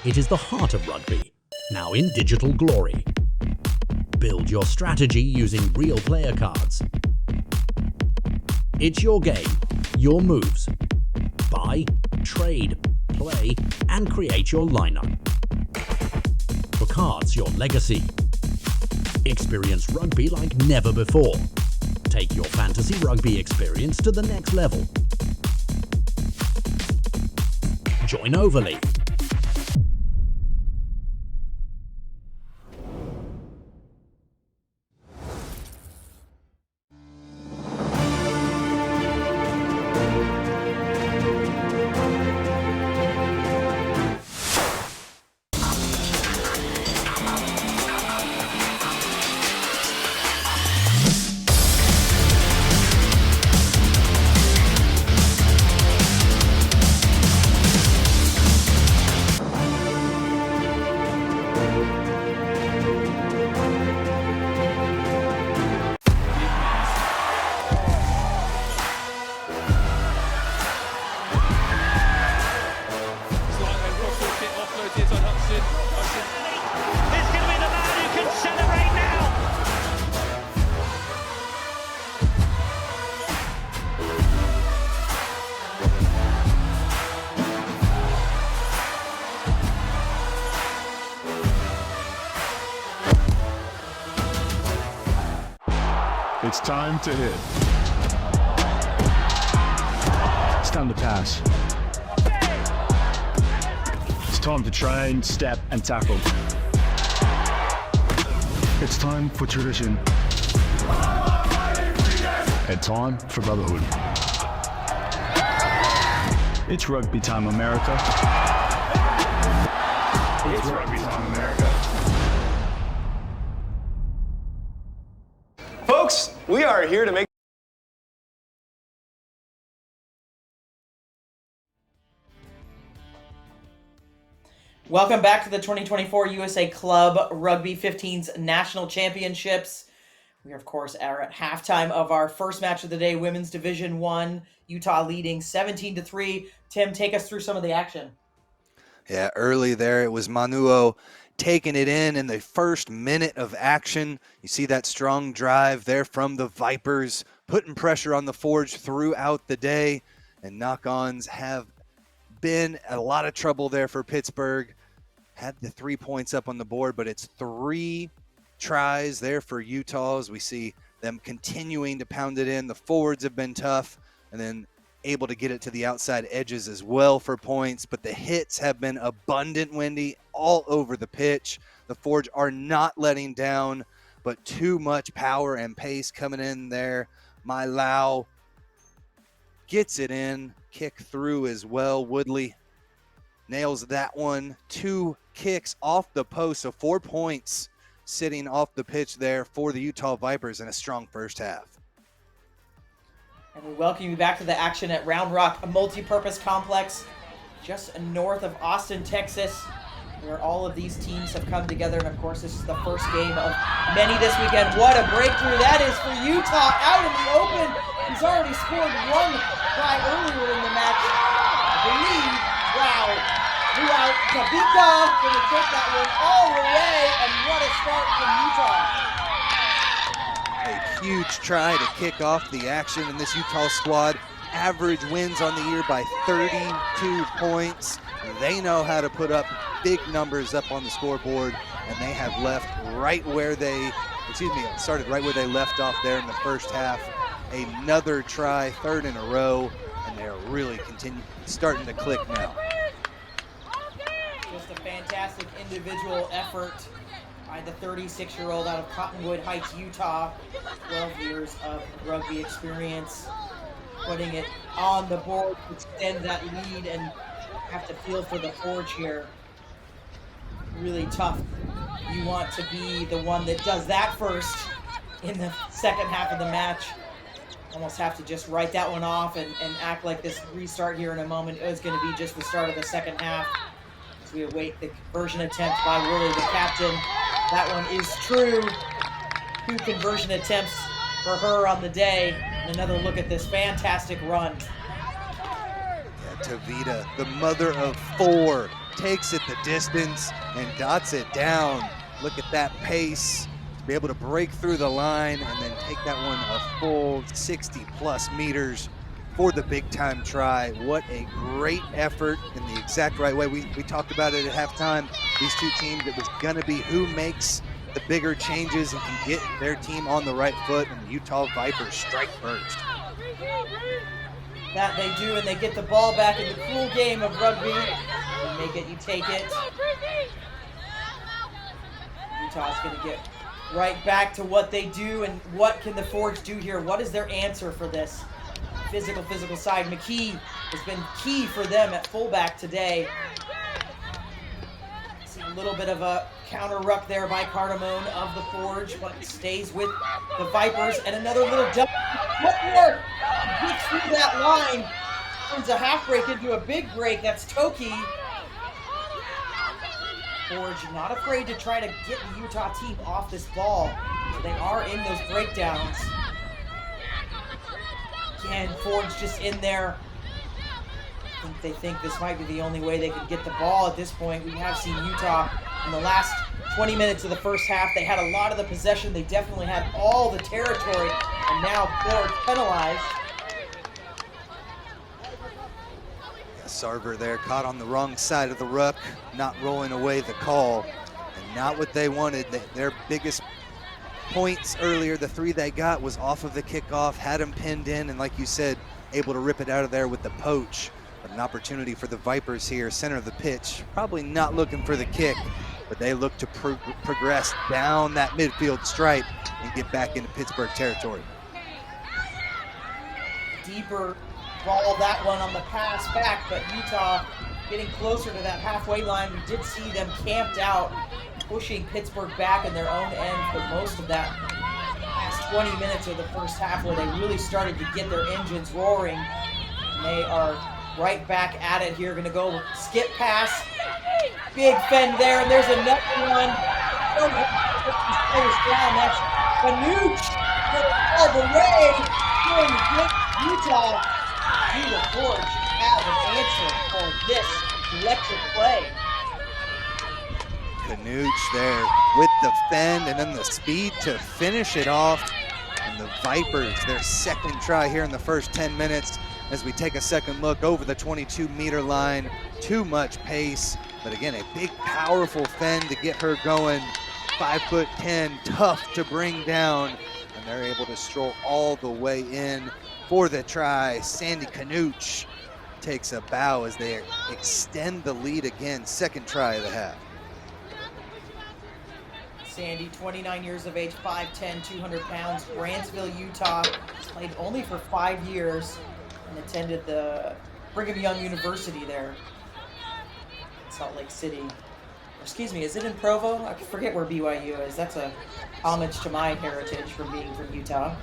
It is the heart of rugby, now in digital glory. Build your strategy using real player cards. It's your game, your moves. Buy, trade, play, and create your lineup. For cards, your legacy. Experience rugby like never before. Take your fantasy rugby experience to the next level. Join Overlay. It's time to hit. It's time to pass. It's time to train, step, and tackle. It's time for tradition. And time for brotherhood. It's rugby time, America. It's rugby time, America. Folks, we are here to make Welcome back to the 2024 USA Club Rugby 15's National Championships. We are, of course, at halftime of our first match of the day, Women's Division 1, Utah leading 17-3. Tim, take us through some of the action. Yeah, early there, it was Manuo taking it in the first minute of action. You see that strong drive there from the Vipers, putting pressure on the Forge throughout the day, and knock-ons have been a lot of trouble there for Pittsburgh. Had the 3 points up on the board, but it's 3 tries there for Utah as we see them continuing to pound it in. The forwards have been tough, and then able to get it to the outside edges as well for points, but the hits have been abundant, Wendy, all over the pitch. The Forge are not letting down, but too much power and pace coming in there. My Lau gets it in, kick through as well. Woodley nails that one. 2 kicks off the post, so 4 points sitting off the pitch there for the Utah Vipers in a strong first half. And we welcome you back to the action at Round Rock, a multi-purpose complex just north of Austin, Texas, where all of these teams have come together. And of course, this is the first game of many this weekend. What a breakthrough that is for Utah out in the open. He's already scored 1 try earlier in the match. I believe, wow, Tabika gonna take that one all the way, and what a start from Utah. A huge try to kick off the action in this Utah squad. Average wins on the year by 32 points. They know how to put up big numbers up on the scoreboard, and they have left right where they, started right where they left off there in the first half. Another try, 3rd in a row, and they're really starting to click now. Just a fantastic individual effort by the 36-year-old out of Cottonwood Heights, Utah. 12 years of rugby experience, putting it on the board to extend that lead, and have to feel for the Forge here. Really tough. You want to be the one that does that first in the second half of the match. Almost have to just write that one off and act like this restart here in a moment is going to be just the start of the second half. As we await the conversion attempt by Willie, the captain. That one is true. 2 conversion attempts for her on the day. And another look at this fantastic run. Tavita, the mother of 4, takes it the distance and dots it down. Look at that pace to be able to break through the line and then take that one a full 60+ meters for the big time try. What a great effort in the exact right way. We talked about it at halftime. These 2 teams, it was gonna be who makes the bigger changes and can get their team on the right foot, and the Utah Vipers strike first. That they do, and they get the ball back in the cool game of rugby. You make it, you take it. Utah's gonna get right back to what they do, and what can the Forge do here? What is their answer for this? Physical side. McKee has been key for them at fullback today. See a little bit of a counter ruck there by Cardamone of the Forge, but stays with the Vipers, and another little double. What more? Gets through that line, turns a half break into a big break. That's Toki. Forge not afraid to try to get the Utah team off this ball. So they are in those breakdowns. Again, Forge just in there. I think they think this might be the only way they could get the ball at this point. We have seen Utah in the last 20 minutes of the first half. They had a lot of the possession. They definitely had all the territory. And now Forge penalized. Sarver there caught on the wrong side of the ruck, not rolling away the call, and not what they wanted. Their biggest points earlier, the 3 they got, was off of the kickoff, had them pinned in, and like you said, able to rip it out of there with the poach. But an opportunity for the Vipers here, center of the pitch, probably not looking for the kick, but they look to progress down that midfield stripe and get back into Pittsburgh territory. Deeper ball, that one on the pass back, but Utah getting closer to that halfway line. We did see them camped out, pushing Pittsburgh back in their own end for most of that last 20 minutes of the first half, where they really started to get their engines roaring. And they are right back at it here. Gonna go skip pass, big fend there, and there's another one. That's Banuch all the way, going to get Utah. The Forge have an answer for this electric play. Canuch there with the fend and then the speed to finish it off. And the Vipers, their second try here in the first 10 minutes. As we take a second look over the 22-meter line, too much pace. But again, a big, powerful fend to get her going. 5'10", tough to bring down. And they're able to stroll all the way in for the try. Sandy Canuch takes a bow as they extend the lead again. Second try of the half. Sandy, 29 years of age, 5'10", 200 pounds, Grantsville, Utah. Played only for 5 years and attended the Brigham Young University there in Salt Lake City. Excuse me, is it in Provo? I forget where BYU is. That's a homage to my heritage from being from Utah.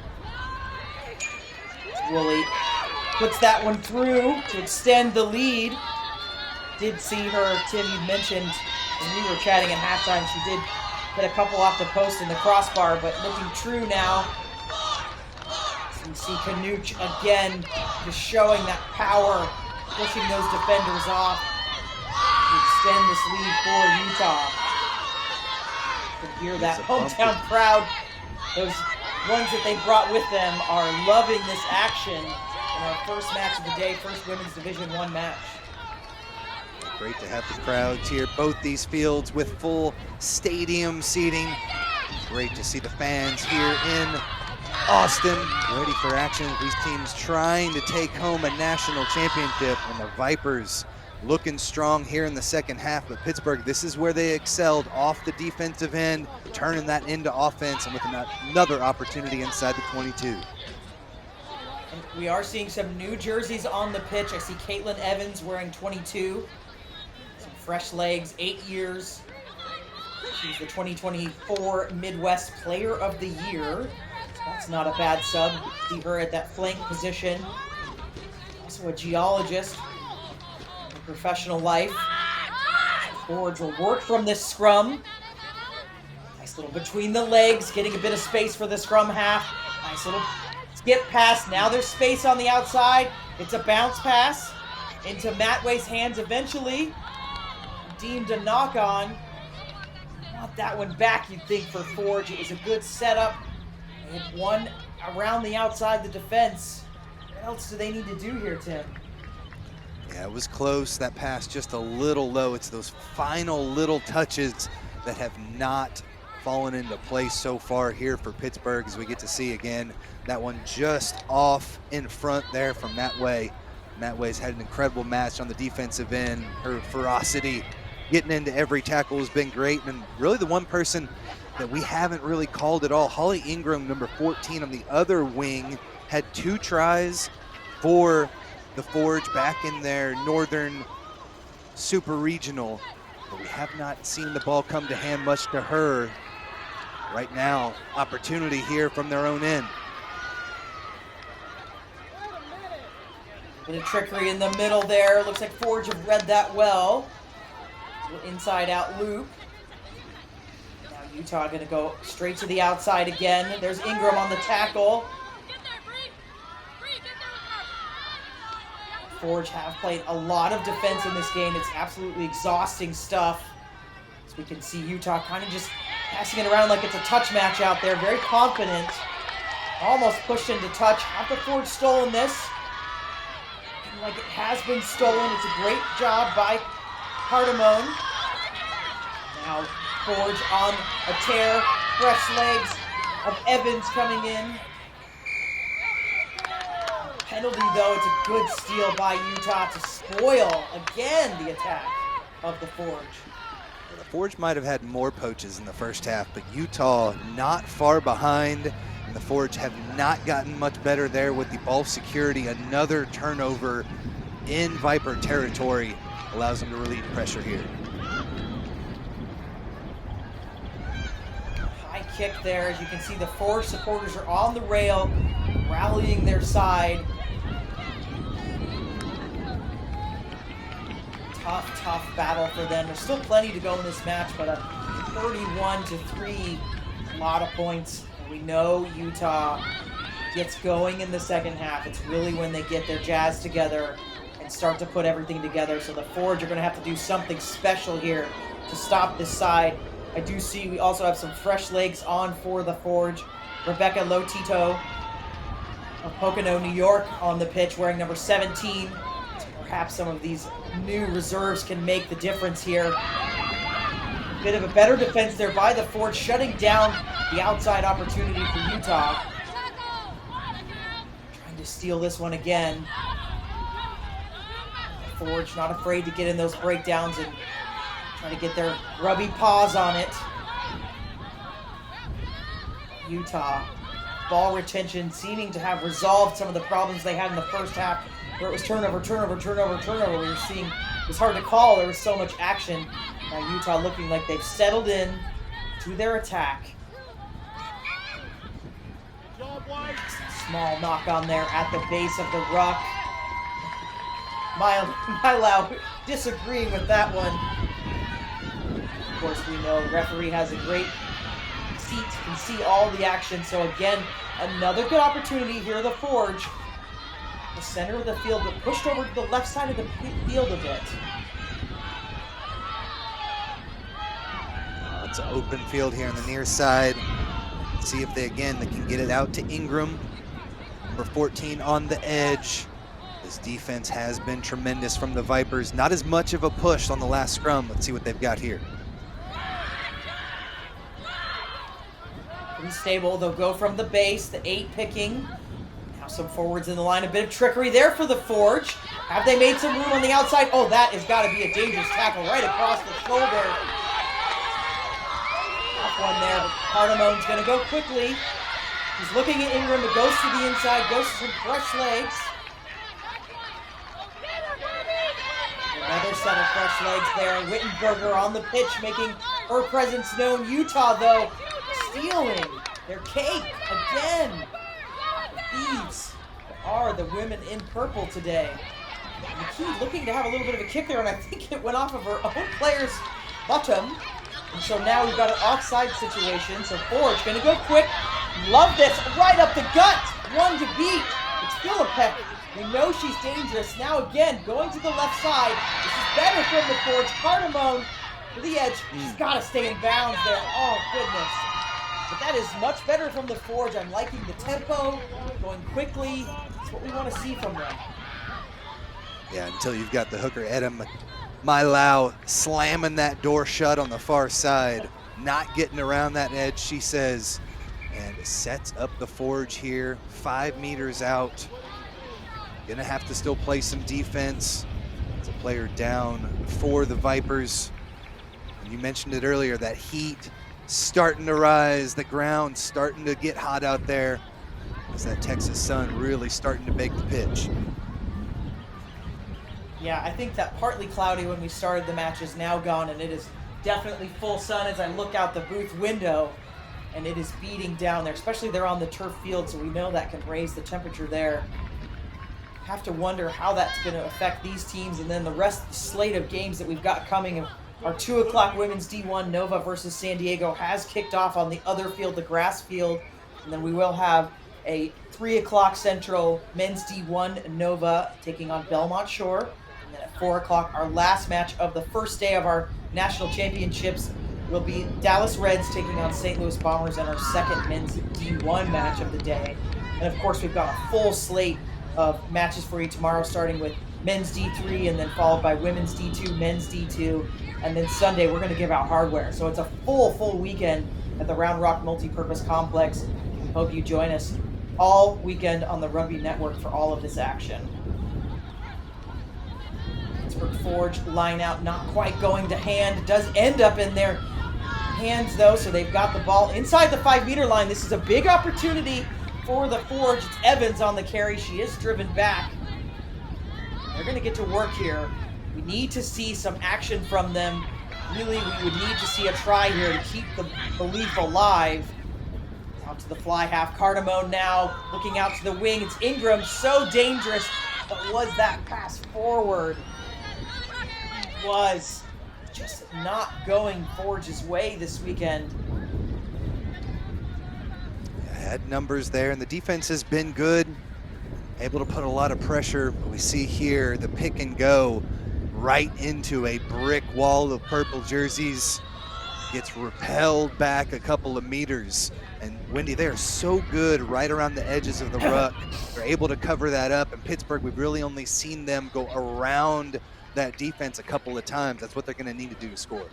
Woolley puts that one through to extend the lead. Did see her, Tim, you mentioned when we were chatting at halftime, she did hit a couple off the post in the crossbar, but looking true now. So you see Canuch again, just showing that power, pushing those defenders off to extend this lead for Utah. You can hear that hometown crowd. Those ones that they brought with them are loving this action in our first match of the day, first Women's Division I match. Great to have the crowds here, both these fields with full stadium seating. Great to see the fans here in Austin, ready for action. These teams trying to take home a national championship, and the Vipers looking strong here in the second half. But Pittsburgh, this is where they excelled, off the defensive end, turning that into offense, and with another opportunity inside the 22. And we are seeing some new jerseys on the pitch. I see Caitlin Evans wearing 22. Some fresh legs, 8 years. She's the 2024 Midwest Player of the Year. So that's not a bad sub. See her at that flank position. Also a geologist. Professional life. Forge will work from this scrum. Nice little between the legs, getting a bit of space for the scrum half. Nice little skip pass. Now there's space on the outside. It's a bounce pass into Matway's hands eventually. Deemed a knock on. Want that one back, you'd think, for Forge. It was a good setup. They had one around the outside the defense. What else do they need to do here, Tim? Yeah, it was close. That pass just a little low. It's those final little touches that have not fallen into place so far here for Pittsburgh, as we get to see again that one just off in front there from Matway. Matway's had an incredible match on the defensive end. Her ferocity getting into every tackle has been great, and really the one person that we haven't really called at all, Holly Ingram, number 14 on the other wing, had 2 tries for the Forge back in their Northern Super Regional, but we have not seen the ball come to hand much to her. Right now, opportunity here from their own end. Bit of trickery in the middle there. Looks like Forge have read that well. Little inside-out loop. Now Utah going to go straight to the outside again. There's Ingram on the tackle. Forge have played a lot of defense in this game. It's absolutely exhausting stuff. As we can see Utah kind of just passing it around like it's a touch match out there. Very confident. Almost pushed into touch. Have the Forge stolen this? Like it has been stolen. It's a great job by Cardamone. Now Forge on a tear. Fresh legs of Evans coming in. Penalty though, it's a good steal by Utah to spoil again the attack of the Forge. The Forge might have had more poaches in the first half, but Utah not far behind, and the Forge have not gotten much better there with the ball security. Another turnover in Viper territory allows them to relieve pressure here. High kick there. As you can see, the Forge supporters are on the rail, rallying their side. Tough battle for them. There's still plenty to go in this match, but a 31-3, a lot of points. And we know Utah gets going in the second half. It's really when they get their jazz together and start to put everything together. So the Forge are going to have to do something special here to stop this side. I do see we also have some fresh legs on for the Forge. Rebecca Lotito of Pocono, New York on the pitch wearing number 17. So perhaps some of these new reserves can make the difference here. Bit of a better defense there by the Forge, shutting down the outside opportunity for Utah. Trying to steal this one again. The Forge not afraid to get in those breakdowns and try to get their grubby paws on it. Utah, ball retention seeming to have resolved some of the problems they had in the first half, where it was turnover. We were seeing, it was hard to call, there was so much action. Now Utah looking like they've settled in to their attack. Small knock on there at the base of the ruck. Milau disagreeing with that one. Of course, we know the referee has a great seat, can see all the action. So again, another good opportunity here. The Forge, the center of the field, but pushed over to the left side of the field a bit. It's an open field here on the near side. See if they can get it out to Ingram. Number 14 on the edge. This defense has been tremendous from the Vipers. Not as much of a push on the last scrum. Let's see what they've got here. Pretty stable. They'll go from the base, the 8 picking. Now some forwards in the line. A bit of trickery there for the Forge. Have they made some room on the outside? Oh, that has got to be a dangerous tackle right across the shoulder. Tough one there, but Cardamone's going to go quickly. He's looking at Ingram. It goes to the inside, goes to some fresh legs. Another set of fresh legs there. Wittenberger on the pitch, making her presence known. Utah, though, stealing their cake again. These are the women in purple today. McKee looking to have a little bit of a kick there, and I think it went off of her own player's bottom. And so now we've got an offside situation. So Forge gonna go quick. Love this, right up the gut. One to beat. It's Philippek. We know she's dangerous. Now again, going to the left side. This is better from the Forge. Cardamone to the edge. She's gotta stay in bounds there. Oh goodness. But that is much better from the Forge. I'm liking the tempo, going quickly. It's what we want to see from them. Yeah, until you've got the hooker Edda Mailau slamming that door shut on the far side, not getting around that edge, she says, and sets up the Forge here, 5 meters out. Gonna have to still play some defense. It's a player down for the Vipers. And you mentioned it earlier, that heat starting to rise, the ground starting to get hot out there as that Texas sun really starting to bake the pitch. Yeah, I think that partly cloudy when we started the match is now gone, and it is definitely full sun as I look out the booth window, and it is beating down there, especially they're on the turf field, so we know that can raise the temperature there. Have to wonder how that's going to affect these teams, and then the rest of the slate of games that we've got coming. Our 2 o'clock women's D1 Nova versus San Diego has kicked off on the other field, the grass field, and then we will have a 3 o'clock Central men's D1 Nova taking on Belmont Shore. And then at 4 o'clock, our last match of the first day of our national championships will be Dallas Reds taking on St. Louis Bombers in our second men's D1 match of the day. And of course, we've got a full slate of matches for you tomorrow, starting with men's D3 and then followed by women's D2, men's D2, and then Sunday we're going to give out hardware. So it's a full weekend at the Round Rock Multipurpose Complex. We hope you join us all weekend on the Rugby Network for all of this action. Pittsburgh Forge line out, not quite going to hand. It does end up in their hands though, so they've got the ball inside the 5-meter line. This is a big opportunity for the Forge. It's Evans on the carry. She is driven back. They're going to get to work here. We need to see some action from them. Really, we would need to see a try here to keep the belief alive. Out to the fly half. Cardamone now looking out to the wing. It's Ingram, so dangerous. But was that pass forward? It was just not going Forge's way this weekend. Had numbers there, and the defense has been good. Able to put a lot of pressure. We see here the pick and go right into a brick wall of purple jerseys. Gets repelled back a couple of meters. And Wendy, they are so good right around the edges of the ruck. They're able to cover that up. And Pittsburgh, we've really only seen them go around that defense a couple of times. That's what they're going to need to do to score.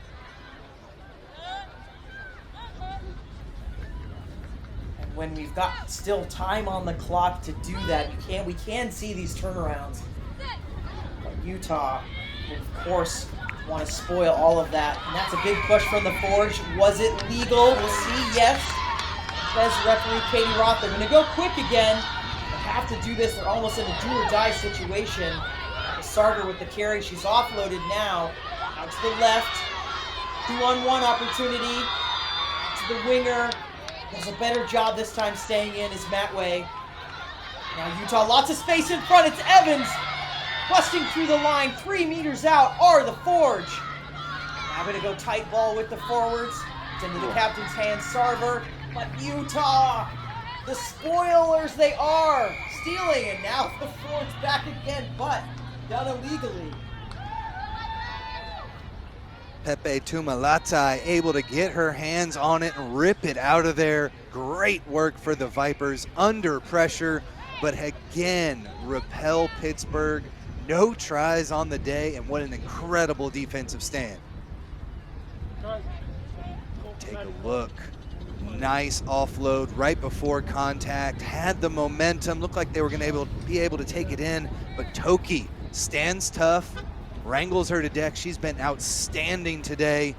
When we've got still time on the clock to do that, we can see these turnarounds. But Utah will, of course, want to spoil all of that. And that's a big push from the Forge. Was it legal? We'll see. Yes. Says referee Katie Roth. They're going to go quick again. They have to do this. They're almost in a do-or-die situation. Sarger with the carry. She's offloaded now. Out to the left. 2-on-1 opportunity. To the winger. Does a better job this time staying in is Matway. Now Utah, lots of space in front. It's Evans busting through the line. 3 meters out are the Forge. Now going to go tight ball with the forwards. It's into the captain's hands, Sarver. But Utah, the spoilers they are, stealing. And now the Forge back again, but done illegally. Pepe Tumalatai able to get her hands on it and rip it out of there. Great work for the Vipers under pressure, but again, repel Pittsburgh. No tries on the day, and what an incredible defensive stand. Take a look. Nice offload right before contact. Had the momentum. Looked like they were going to be able to take it in, but Toki stands tough. Wrangles her to deck. She's been outstanding today.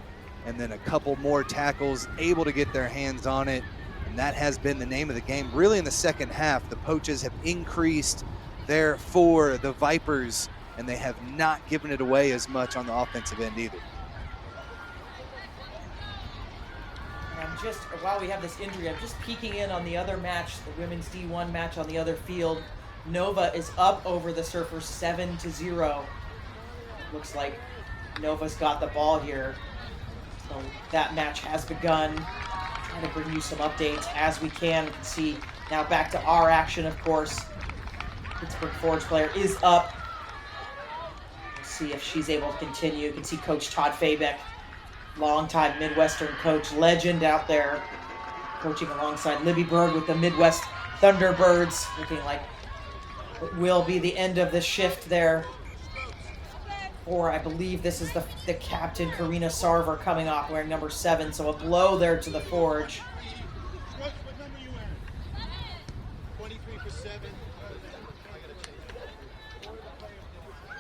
And then a couple more tackles, able to get their hands on it. And that has been the name of the game. Really in the second half, the Poaches have increased there for the Vipers, and they have not given it away as much on the offensive end either. And I'm just, while we have this injury, I'm just peeking in on the other match, the women's D1 match on the other field. Nova is up over the Surfers 7-0. Looks like Nova's got the ball here. So that match has begun. Trying to bring you some updates as we can. You can see now back to our action, of course. Pittsburgh Forge player is up. We'll see if she's able to continue. You can see Coach Todd Fabeck, longtime Midwestern coach, legend out there, coaching alongside Libby Berg with the Midwest Thunderbirds. Looking like it will be the end of the shift there. Or I believe this is the captain, Karina Sarver, coming off wearing number 7. So a blow there to the Forge.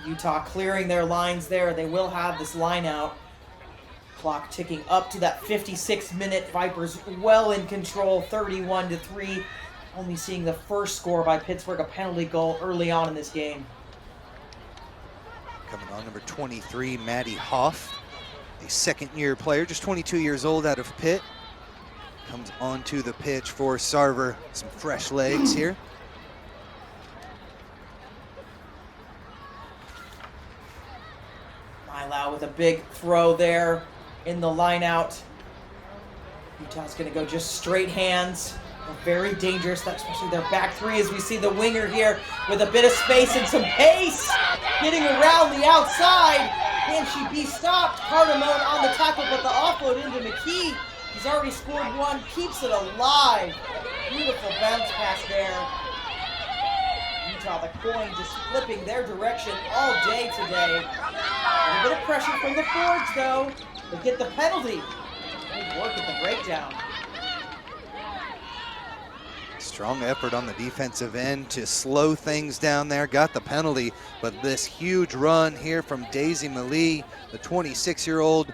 Utah clearing their lines there. They will have this line out. Clock ticking up to that 56-minute. Vipers well in control, 31-3. Only seeing the first score by Pittsburgh, a penalty goal early on in this game. Coming on, number 23, Maddie Hoff, a second-year player, just 22 years old, out of Pitt. Comes onto the pitch for Sarver. Some fresh legs here. Milau with a big throw there in the line out. Utah's going to go just straight hands. Very dangerous, especially their back three, as we see the winger here with a bit of space and some pace. Getting around the outside. Can she be stopped? Cardamone on the tackle, but the offload into McKee. He's already scored one, keeps it alive. Beautiful bounce pass there. Utah, the coin just flipping their direction all day today. A bit of pressure from the Forge, though. They get the penalty. Good work at the breakdown. Strong effort on the defensive end to slow things down there. Got the penalty, but this huge run here from Daisy Malee, the 26-year-old,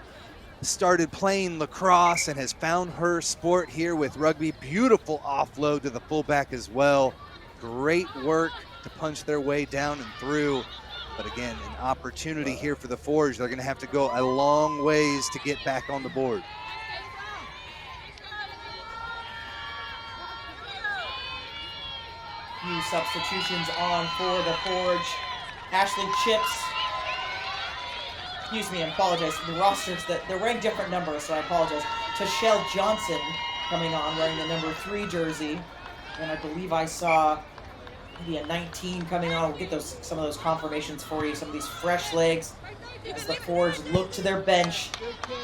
started playing lacrosse and has found her sport here with rugby. Beautiful offload to the fullback as well. Great work to punch their way down and through. But again, an opportunity here for the Forge. They're going to have to go a long ways to get back on the board. Few substitutions on for the Forge. Ashley Chips. Excuse me, I apologize. The rosters, they're wearing different numbers, so I apologize. Tashelle Johnson coming on wearing the number 3 jersey. And I believe I saw maybe a 19 coming on. We'll get some of those confirmations for you. Some of these fresh legs as the Forge look to their bench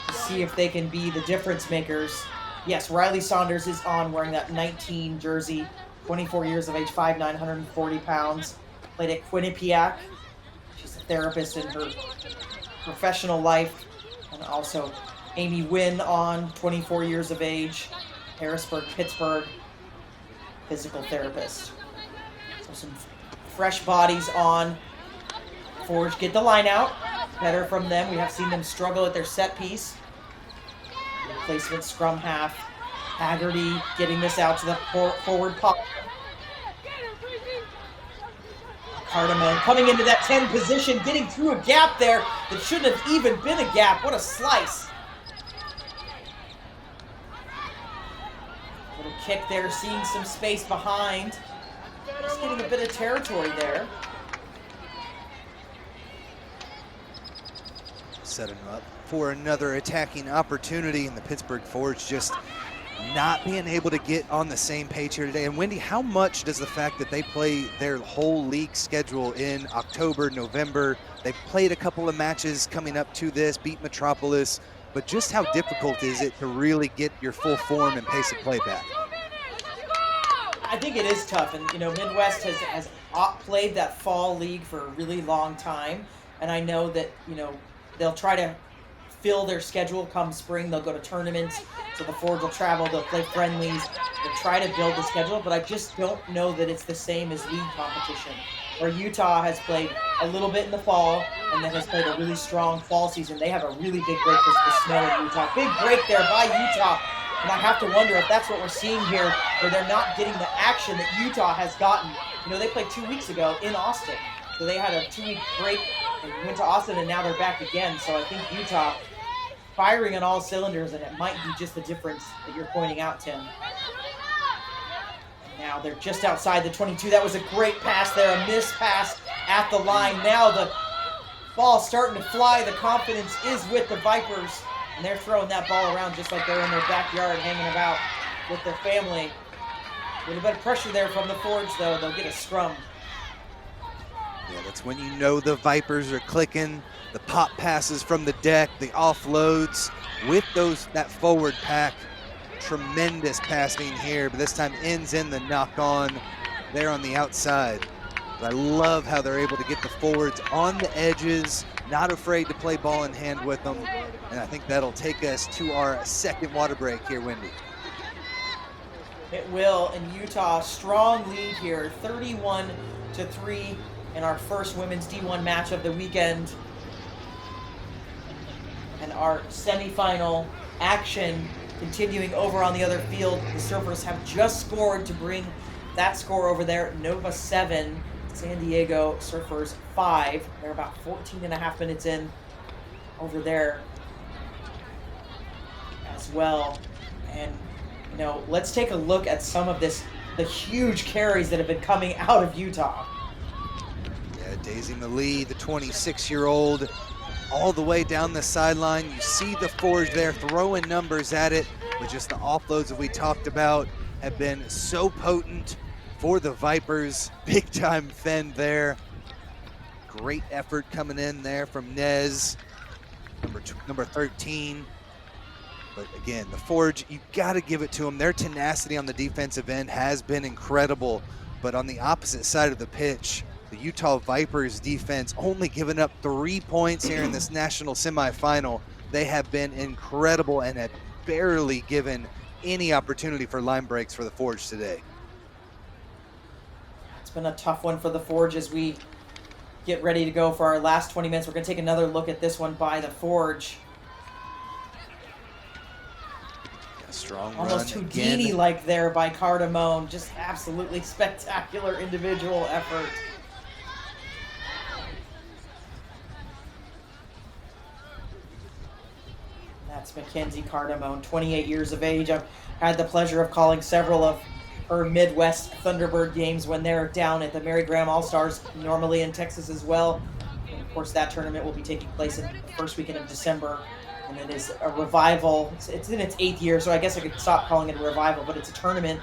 to see if they can be the difference makers. Yes, Riley Saunders is on wearing that 19 jersey. 24 years of age, 5'9", 140 pounds. Played at Quinnipiac. She's a therapist in her professional life. And also Amy Wynn on, 24 years of age. Harrisburg, Pittsburgh, physical therapist. So some fresh bodies on. Forge get the line out. Better from them. We have seen them struggle at their set piece. Replacement scrum half. Haggerty getting this out to the forward pocket. Cardamone coming into that 10 position, getting through a gap there that shouldn't have even been a gap. What a slice. Little kick there, seeing some space behind. Just getting a bit of territory there. Setting up for another attacking opportunity, and the Pittsburgh Forge just not being able to get on the same page here today. And Wendy, how much does the fact that they play their whole league schedule in October, November, they've played a couple of matches coming up to this, beat Metropolis, but just how difficult is it to really get your full form and pace of play back? I think it is tough, and Midwest has played that fall league for a really long time, and I know that they'll try to fill their schedule come spring. They'll go to tournaments, so the Forge will travel, they'll play friendlies, they'll try to build the schedule, but I just don't know that it's the same as league competition, where Utah has played a little bit in the fall and then has played a really strong fall season. They have a really big break because of the snow in Utah. Big break there by Utah, and I have to wonder if that's what we're seeing here, where they're not getting the action that Utah has gotten. They played 2 weeks ago in Austin, so they had a 2-week break and went to Austin, and now they're back again. So I think Utah firing on all cylinders, and it might be just the difference that you're pointing out, Tim. And now they're just outside the 22. That was a great pass there, a missed pass at the line. Now the ball starting to fly. The confidence is with the Vipers. And they're throwing that ball around just like they're in their backyard hanging about with their family. A little bit of pressure there from the Forge, though. They'll get a scrum. Yeah, that's when you know the Vipers are clicking. The pop passes from the deck, the offloads with that forward pack. Tremendous passing here, but this time ends in the knock-on there on the outside. But I love how they're able to get the forwards on the edges, not afraid to play ball in hand with them. And I think that'll take us to our second water break here, Wendy. It will, and Utah, strong lead here, 31-3 in our first women's D1 match of the weekend. And our semifinal action continuing over on the other field. The Surfers have just scored to bring that score over there. Nova 7, San Diego Surfers 5. They're about 14 and a half minutes in over there as well. And, you know, let's take a look at some of the huge carries that have been coming out of Utah. Yeah, Daisy Malee, the 26-year-old, all the way down the sideline. You see the Forge there throwing numbers at it, but just the offloads that we talked about have been so potent for the Vipers. Big time fend there. Great effort coming in there from Nez, number 13. But again, the Forge, you got to give it to them. Their tenacity on the defensive end has been incredible, but on the opposite side of the pitch, the Utah Vipers defense only giving up 3 points here in this national semifinal. They have been incredible and have barely given any opportunity for line breaks for the Forge today. It's been a tough one for the Forge as we get ready to go for our last 20 minutes. We're going to take another look at this one by the Forge. Yeah, strong almost run Houdini-like there by Cardamone. Just absolutely spectacular individual effort. That's Mackenzie Cardamone, 28 years of age. I've had the pleasure of calling several of her Midwest Thunderbird games when they're down at the Mary Graham All-Stars, normally in Texas as well. And of course, that tournament will be taking place in the first weekend of December. And it is a revival. It's in its 8th year, so I guess I could stop calling it a revival, but it's a tournament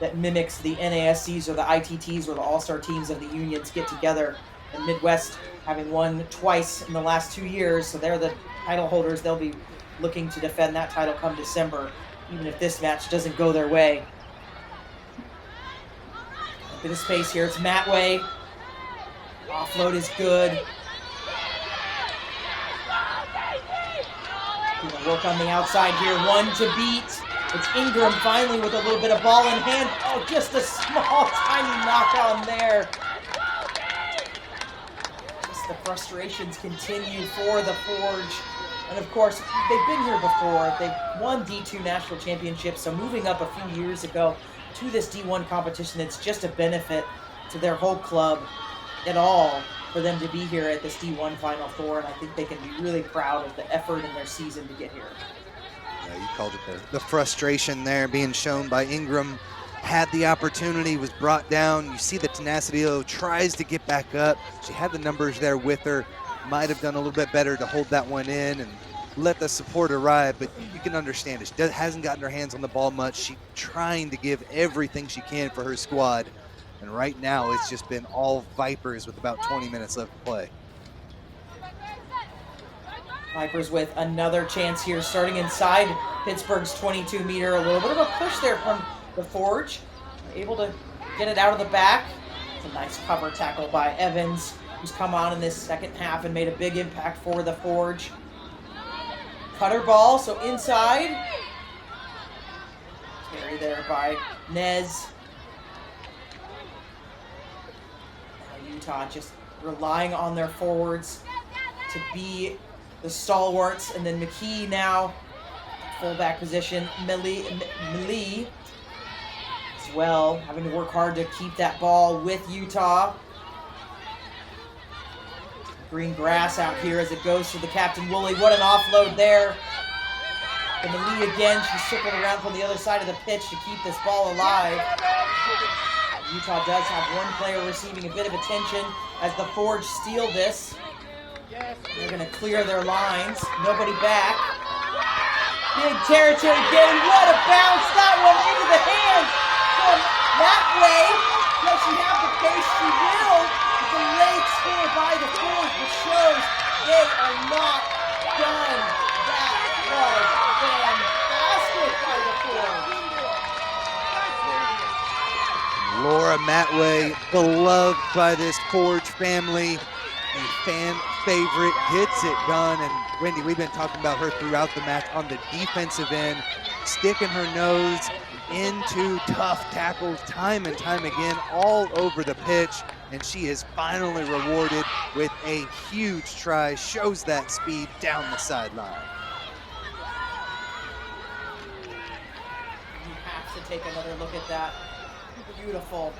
that mimics the NASCs or the ITTs, where the All-Star teams of the unions get together. And Midwest, having won twice in the last 2 years, so they're the title holders. They'll be looking to defend that title come December, even if this match doesn't go their way. A bit of space here. It's Matway. Offload is good. Gonna work on the outside here. One to beat. It's Ingram finally with a little bit of ball in hand. Oh, just a small, tiny knock on there. Just the frustrations continue for the Forge. And of course, they've been here before. They've won D2 national championships, so moving up a few years ago to this D1 competition, it's just a benefit to their whole club at all for them to be here at this D1 Final Four, and I think they can be really proud of the effort in their season to get here. Yeah, you called it the frustration there being shown by Ingram. Had the opportunity, was brought down. You see the tenacity, though, tries to get back up. She had the numbers there with her. Might have done a little bit better to hold that one in and let the support arrive, but you can understand it. She hasn't gotten her hands on the ball much. She's trying to give everything she can for her squad, and right now it's just been all Vipers with about 20 minutes left to play. Vipers with another chance here, starting inside Pittsburgh's 22-meter. A little bit of a push there from the Forge. Able to get it out of the back. It's a nice cover tackle by Evans, who's come on in this second half and made a big impact for the Forge. Cutter ball, so inside. Carry there by Nez. Utah just relying on their forwards to be the stalwarts. And then McKee now, fullback position. Melee as well, having to work hard to keep that ball with Utah. Green grass out here as it goes to the Captain Woolley. What an offload there. And Melee again, she's circled around from the other side of the pitch to keep this ball alive. Utah does have one player receiving a bit of attention as the Forge steal this. They're going to clear their lines. Nobody back. Big territory gain. What a bounce. That one into the hands from that way. Does she have the pace? She will. It's a late score by the Forge, which shows they are not done. That was fantastic by the Forge. Laura Matway, beloved by this Forge family, a fan favorite, gets it done. And Wendy, we've been talking about her throughout the match on the defensive end, sticking her nose into tough tackles time and time again all over the pitch. And she is finally rewarded with a huge try, shows that speed down the sideline. You have to take another look at that. Beautiful.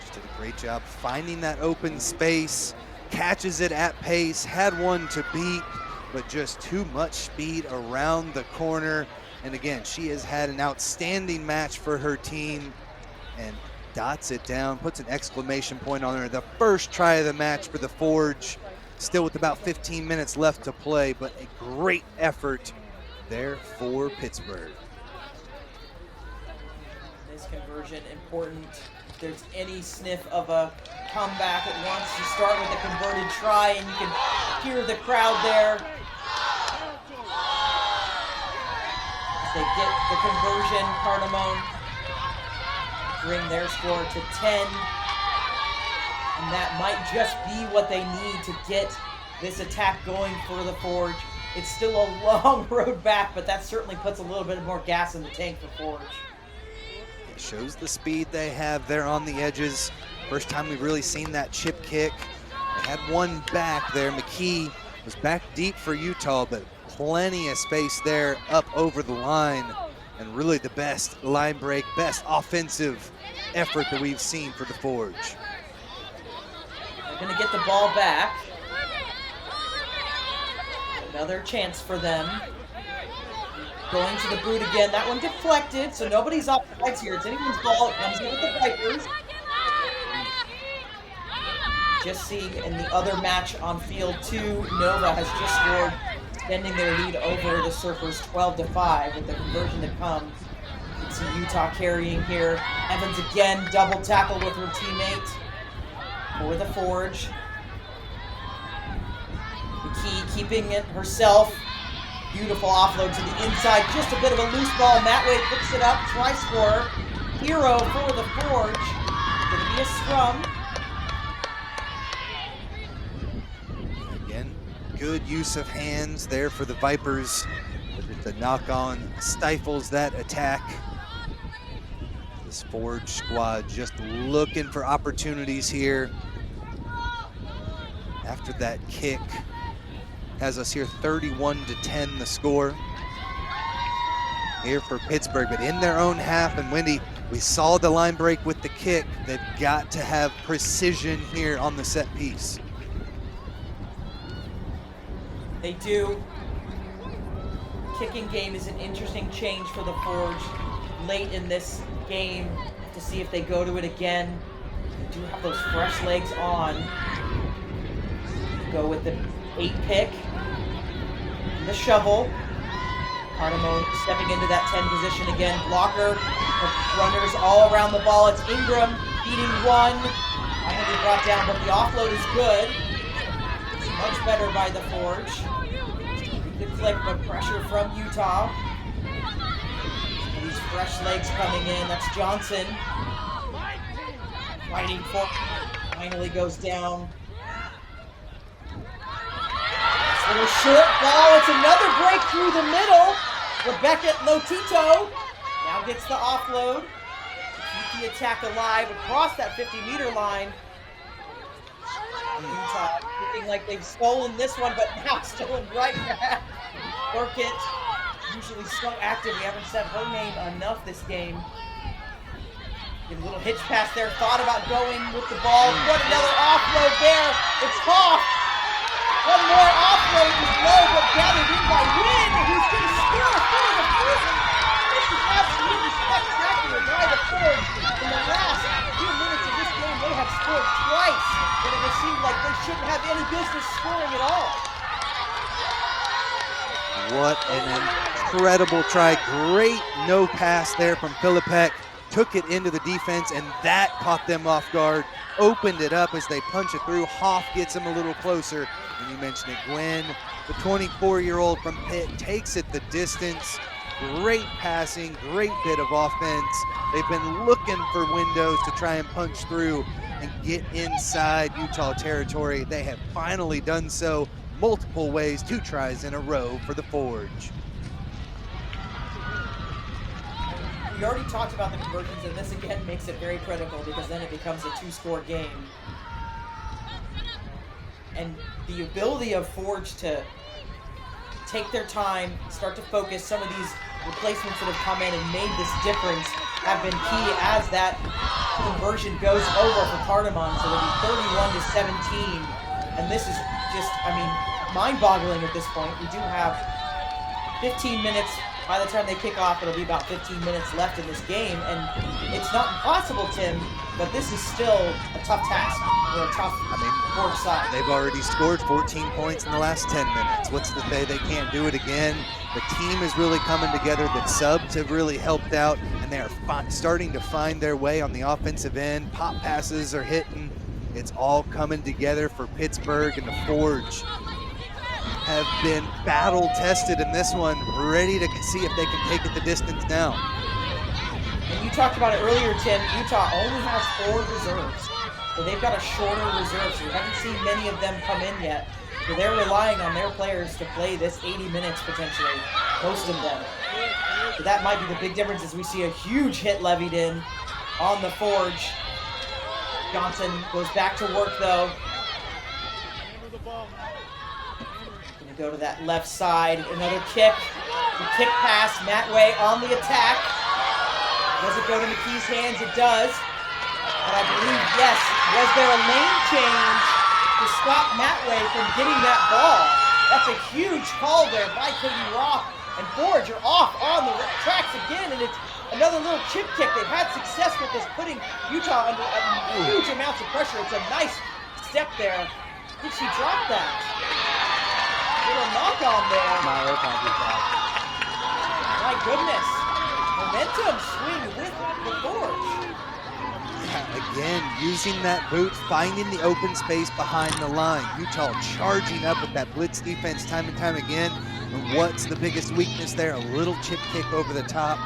She did a great job finding that open space, catches it at pace, had one to beat, but just too much speed around the corner. And again, she has had an outstanding match for her team and dots it down, puts an exclamation point on her. The first try of the match for the Forge, still with about 15 minutes left to play, but a great effort there for Pittsburgh. This conversion important. If there's any sniff of a comeback at once, you start with a converted try and you can hear the crowd there. As they get the conversion, Cardamone bring their score to 10. And that might just be what they need to get this attack going for the Forge. It's still a long road back, but that certainly puts a little bit more gas in the tank for Forge. It shows the speed they have there on the edges. First time we've really seen that chip kick. They had one back there. McKee was back deep for Utah, but plenty of space there up over the line. And really the best line break, best offensive effort that we've seen for the Forge. They're gonna get the ball back. Another chance for them. Going to the boot again. That one deflected, so nobody's off the sides here. It's anyone's ball. It comes in with the Vipers. Just seeing in the other match on field 2, Nova has just scored, extending their lead over the Surfers 12-5 with the conversion to come. You can see Utah carrying here. Evans again, double tackle with her teammate for the Forge. McKee keeping it herself. Beautiful offload to the inside. Just a bit of a loose ball. Matway picks it up. Try scorer. Hero for the Forge. Going to be a scrum. Again, good use of hands there for the Vipers. But the knock-on stifles that attack. This Forge squad just looking for opportunities here. After that kick, has us here 31-10 the score here for Pittsburgh, but in their own half. And Wendy, we saw the line break with the kick. They've got to have precision here on the set piece. They do. Kicking game is an interesting change for the Forge late in this game to see if they go to it again. They do have those fresh legs on. Go with the 8 pick. The shovel. Cardamone stepping into that 10 position again. Blocker. Runners all around the ball. It's Ingram beating one. Finally brought down, but the offload is good. It's much better by the Forge. Good flick, but pressure from Utah. These fresh legs coming in. That's Johnson. Fighting for. Finally goes down. Little short ball, it's another break through the middle. Rebecca Lotito now gets the offload to keep the attack alive across that 50-meter line. Utah looking like they've stolen this one, but now stolen right back. Burkett, usually so active, we haven't said her name enough this game. Get a little hitch pass there, thought about going with the ball. What another offload there, it's Hoff. One more offload is low, but gathered in by Wynn, who's going to score for the Forge. This is absolutely spectacular by the Forge. In the last few minutes of this game, they have scored twice, but it would seem like they shouldn't have any business scoring at all. What an incredible try. Great no pass there from Philippek. Took it into the defense, and that caught them off guard. Opened it up as they punch it through. Hoff gets him a little closer. And you mentioned it, Gwen, the 24-year-old from Pitt, takes it the distance. Great passing, great bit of offense. They've been looking for windows to try and punch through and get inside Utah territory. They have finally done so multiple ways, 2 tries in a row for the Forge. We already talked about the conversions, and this again makes it very critical because then it becomes a 2-score game. And the ability of Forge to take their time, start to focus, some of these replacements that have come in and made this difference have been key as that conversion goes over for Cardamom. So it'll be 31-17. And this is just, I mean, mind-boggling at this point. We do have 15 minutes. By the time they kick off, it'll be about 15 minutes left in this game. And it's not impossible, Tim, but this is still a tough task for a tough Forge side. They've already scored 14 points in the last 10 minutes. What's to say they can't do it again? The team is really coming together. The subs have really helped out, and they are starting to find their way on the offensive end. Pop passes are hitting. It's all coming together for Pittsburgh, and the Forge have been battle tested in this one, ready to see if they can take it the distance now. And you talked about it earlier, Tim. Utah only has 4 reserves. So they've got a shorter reserve, so we haven't seen many of them come in yet. So they're relying on their players to play this 80 minutes potentially, most of them. So that might be the big difference as we see a huge hit levied in on the Forge. Johnson goes back to work though. Gonna go to that left side, another kick. The kick pass, Matt Way on the attack. Does it go to McKee's hands? It does. But I believe, yes, was there a lane change to stop Matt Way from getting that ball? That's a huge call there by Katie Roth. And Forge are off on the tracks again, and it's another little chip kick. They've had success with this, putting Utah under huge amounts of pressure. It's a nice step there. Did she drop that? Little knock on there. My goodness. Momentum swing with the Forge. Again, using that boot, finding the open space behind the line. Utah charging up with that blitz defense time and time again. And what's the biggest weakness there? A little chip kick over the top.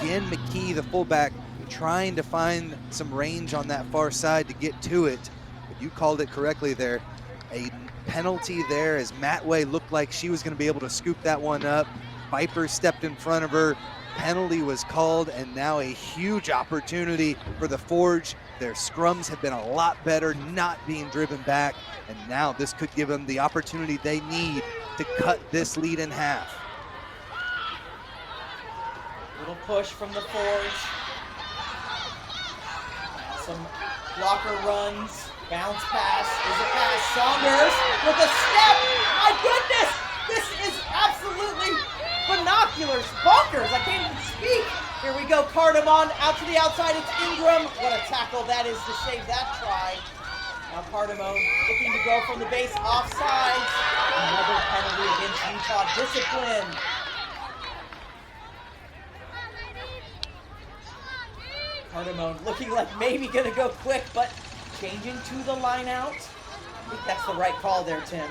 Again, McKee, the fullback, trying to find some range on that far side to get to it. But you called it correctly there. A penalty there as Matt Way looked like she was going to be able to scoop that one up. Viper stepped in front of her. Penalty was called, and now a huge opportunity for the Forge. Their scrums have been a lot better, not being driven back, and now this could give them the opportunity they need to cut this lead in half. Little push from the Forge. Some blocker runs. Bounce pass. Is a pass. Saunders with a step. My goodness! This is absolutely binoculars, bonkers. I can't even speak. Here we go. Cardamom out to the outside. It's Ingram. What a tackle that is to save that try. Now Cardamom looking to go from the base offsides. Another penalty against Utah. Discipline. Cardamom looking like maybe going to go quick, but changing to the line out. I think that's the right call there, Tim.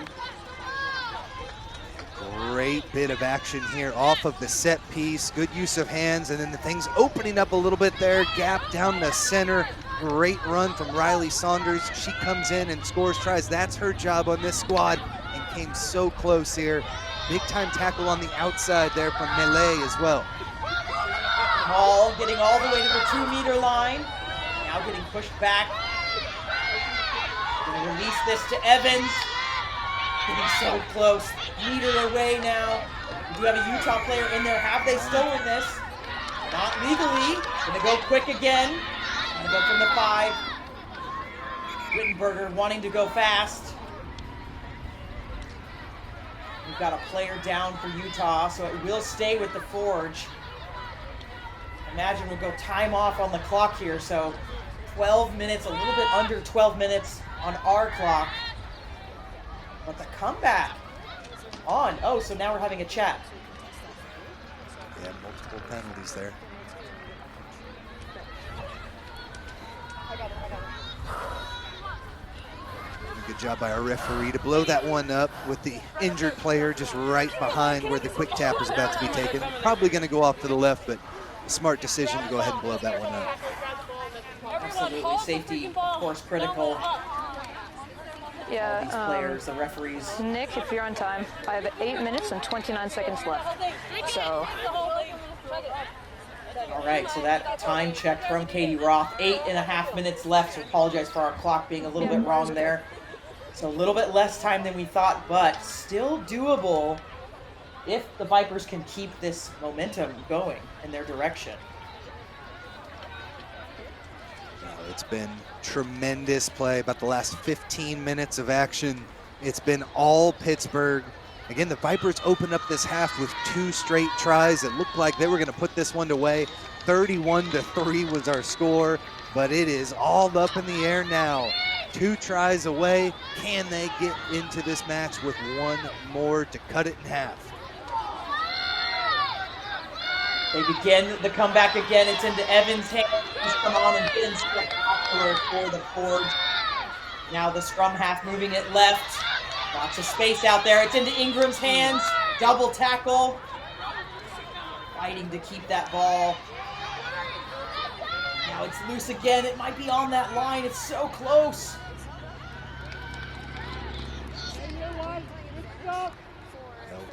Great bit of action here off of the set piece. Good use of hands, and then the things opening up a little bit there. Gap down the center. Great run from Riley Saunders. She comes in and scores tries. That's her job on this squad, and came so close here. Big time tackle on the outside there from Melee as well. Hall getting all the way to the 2-meter line. Now getting pushed back. Gonna release this to Evans. Getting so close. Meter away now. We do have a Utah player in there. Have they stolen this? Not legally. Gonna go quick again. Gonna go from the 5. Wittenberger wanting to go fast. We've got a player down for Utah, so it will stay with the Forge. Imagine we'll go time off on the clock here, so 12 minutes, a little bit under 12 minutes on our clock. But the comeback on. Oh, so now we're having a chat. Yeah, multiple penalties there. Good job by our referee to blow that one up with the injured player just right behind where the quick tap is about to be taken. Probably going to go off to the left, but a smart decision to go ahead and blow that one up. Absolutely, safety, of course, critical. Yeah, All these players, the referees. Nick, if you're on time, I have 8 minutes and 29 seconds left. So. All right, so that time check from Katie Roth, 8.5 minutes left. So apologize for our clock being a little bit wrong there. So a little bit less time than we thought, but still doable if the Vipers can keep this momentum going in their direction. It's been tremendous play. About the last 15 minutes of action, it's been all Pittsburgh. Again, the Vipers opened up this half with 2 straight tries. It looked like they were going to put this one away. 31-3 was our score, but it is all up in the air now. 2 tries away. Can they get into this match with 1 more to cut it in half? They begin the comeback again. It's into Evans' hands. He's come on and been spectacular for the Forge. Now the scrum half moving it left. Lots of space out there. It's into Ingram's hands. Double tackle. Fighting to keep that ball. Now it's loose again. It might be on that line. It's so close. Held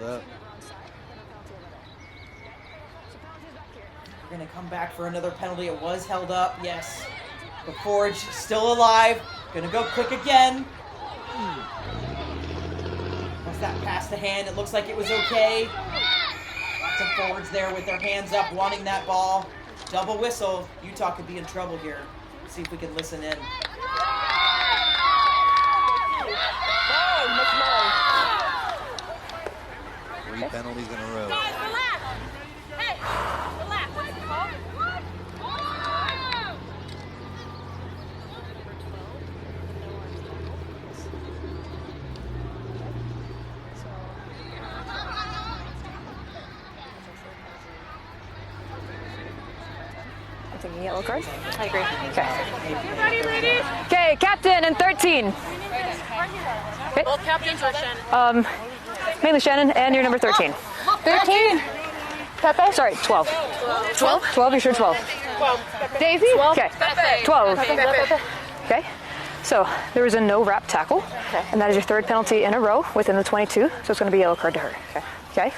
up. We're going to come back for another penalty. It was held up, yes. The Forge still alive. Going to go quick again. Once that passed the hand, it looks like it was okay. Lots of forwards there with their hands up, wanting that ball. Double whistle. Utah could be in trouble here. Let's see if we can listen in. 3 penalties in a row. I'm thinking yellow card. I agree. Okay. Okay, captain and 13. Okay. Both captains or Shannon? Mainly Shannon, and you're number 13. 13? Pepe? Sorry, 12. 12? 12, you sure 12? 12. Daisy? 12. Okay. Pepe. 12. Pepe. Okay. So there was a no wrap tackle, and that is your 3rd penalty in a row within the 22, so it's going to be a yellow card to her. Okay.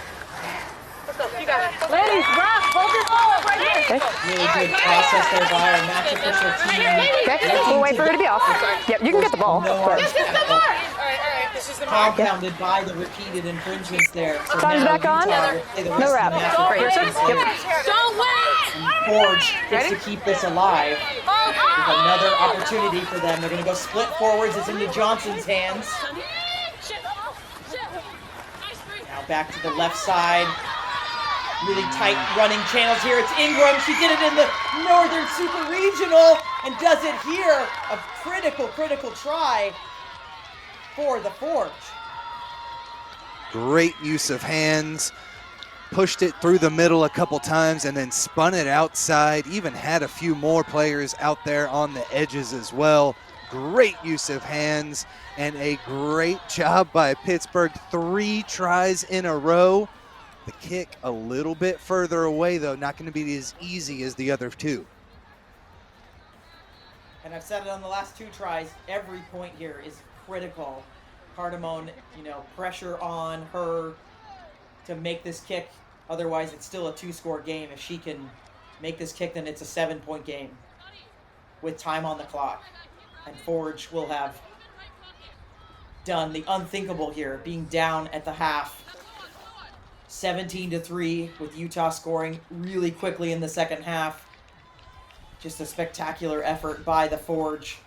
You got it. Ladies, wrap. Hold your ball up right here. Really good process there by our match official team. Okay, we'll wait for her to be off. Yep, you can get the ball. This is the mark. All right. This is the mark. Compounded by the repeated infringements there. So Time's now back on. Utah will play the rest No of wrap. the match Great. infringements there. Don't wait. And Forge gets to keep this alive. With another opportunity for them. They're going to go split forwards. It's into Johnson's hands. Now back to the left side. Really tight running channels here. It's Ingram. She did it in the Northern Super Regional and does it here. A critical try for the Forge. Great use of hands. Pushed it through the middle a couple times and then spun it outside. Even had a few more players out there on the edges as well. Great use of hands and a great job by Pittsburgh. 3 tries in a row. The kick a little bit further away, though, not going to be as easy as the other 2. And I've said it on the last 2 tries, every point here is critical. Cardamone, pressure on her to make this kick. Otherwise, it's still a 2-score game. If she can make this kick, then it's a 7-point game with time on the clock. And Forge will have done the unthinkable here, being down at the half. 17-3 with Utah scoring really quickly in the second half. Just a spectacular effort by the Forge.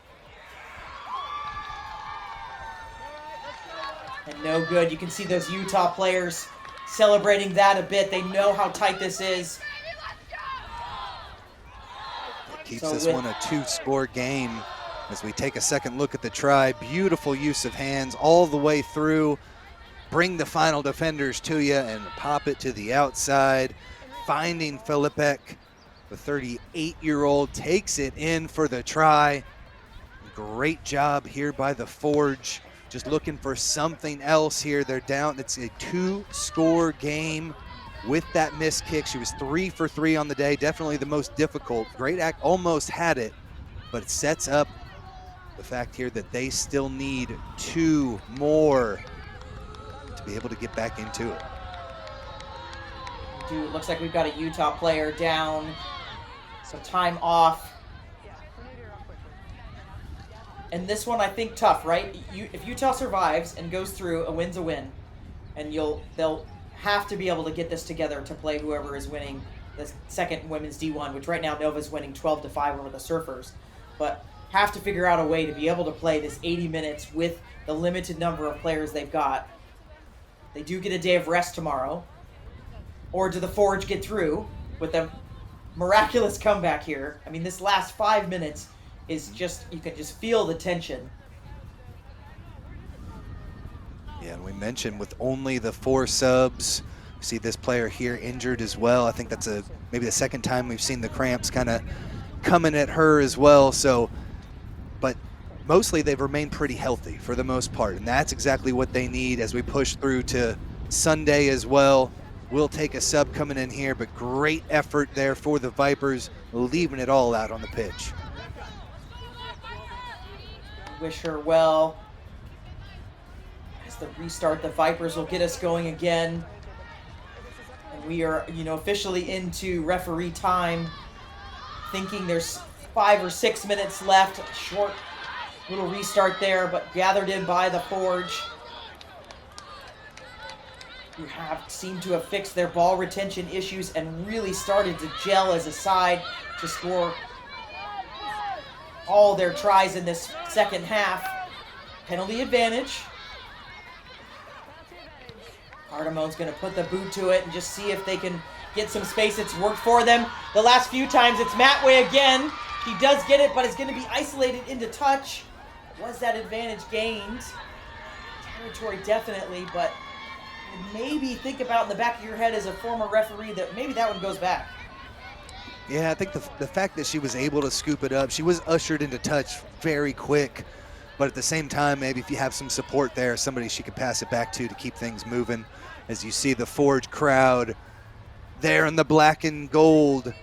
And no good. You can see those Utah players celebrating that a bit. They know how tight this is. That keeps this one a 2-score game as we take a second look at the try. Beautiful use of hands all the way through. bring the final defenders to you and pop it to the outside. Finding Filipek, the 38-year-old, takes it in for the try. Great job here by the Forge. Just looking for something else here. They're down. It's a 2-score game with that missed kick. She was 3 for 3 on the day. Definitely the most difficult. Great act, almost had it, but it sets up the fact here that they still need 2 more to be able to get back into it. Dude, looks like we've got a Utah player down. So time off. And this one, I think, tough, right? If Utah survives and goes through, a win's a win. And they'll have to be able to get this together to play whoever is winning the second women's D1, which right now Nova's winning 12-5 over the Surfers. But have to figure out a way to be able to play this 80 minutes with the limited number of players they've got. They do get a day of rest tomorrow. Or do the Forge get through with a miraculous comeback here? I mean, this last 5 minutes is just, you can just feel the tension. Yeah, and we mentioned with only the 4 subs, we see this player here injured as well. I think that's maybe the second time we've seen the cramps kind of coming at her as well. So, but mostly they've remained pretty healthy for the most part, and that's exactly what they need as we push through to Sunday as well. We'll take a sub coming in here, but great effort there for the Vipers, leaving it all out on the pitch. Wish her well. As the restart, the Vipers will get us going again. And we are, officially into referee time. Thinking there's 5 or 6 minutes left. A short little restart there, but gathered in by the Forge, who seemed to have fixed their ball retention issues and really started to gel as a side to score all their tries in this second half. Penalty advantage. Cardamone's going to put the boot to it and just see if they can get some space. It's worked for them the last few times. It's Matway again. He does get it, but it's going to be isolated into touch. Was that advantage gained? Territory definitely, but maybe think about in the back of your head as a former referee that maybe that one goes back. Yeah, I think the fact that she was able to scoop it up, she was ushered into touch very quick, but at the same time, maybe if you have some support there, somebody she could pass it back to keep things moving. As you see the Forge crowd there in the black and gold,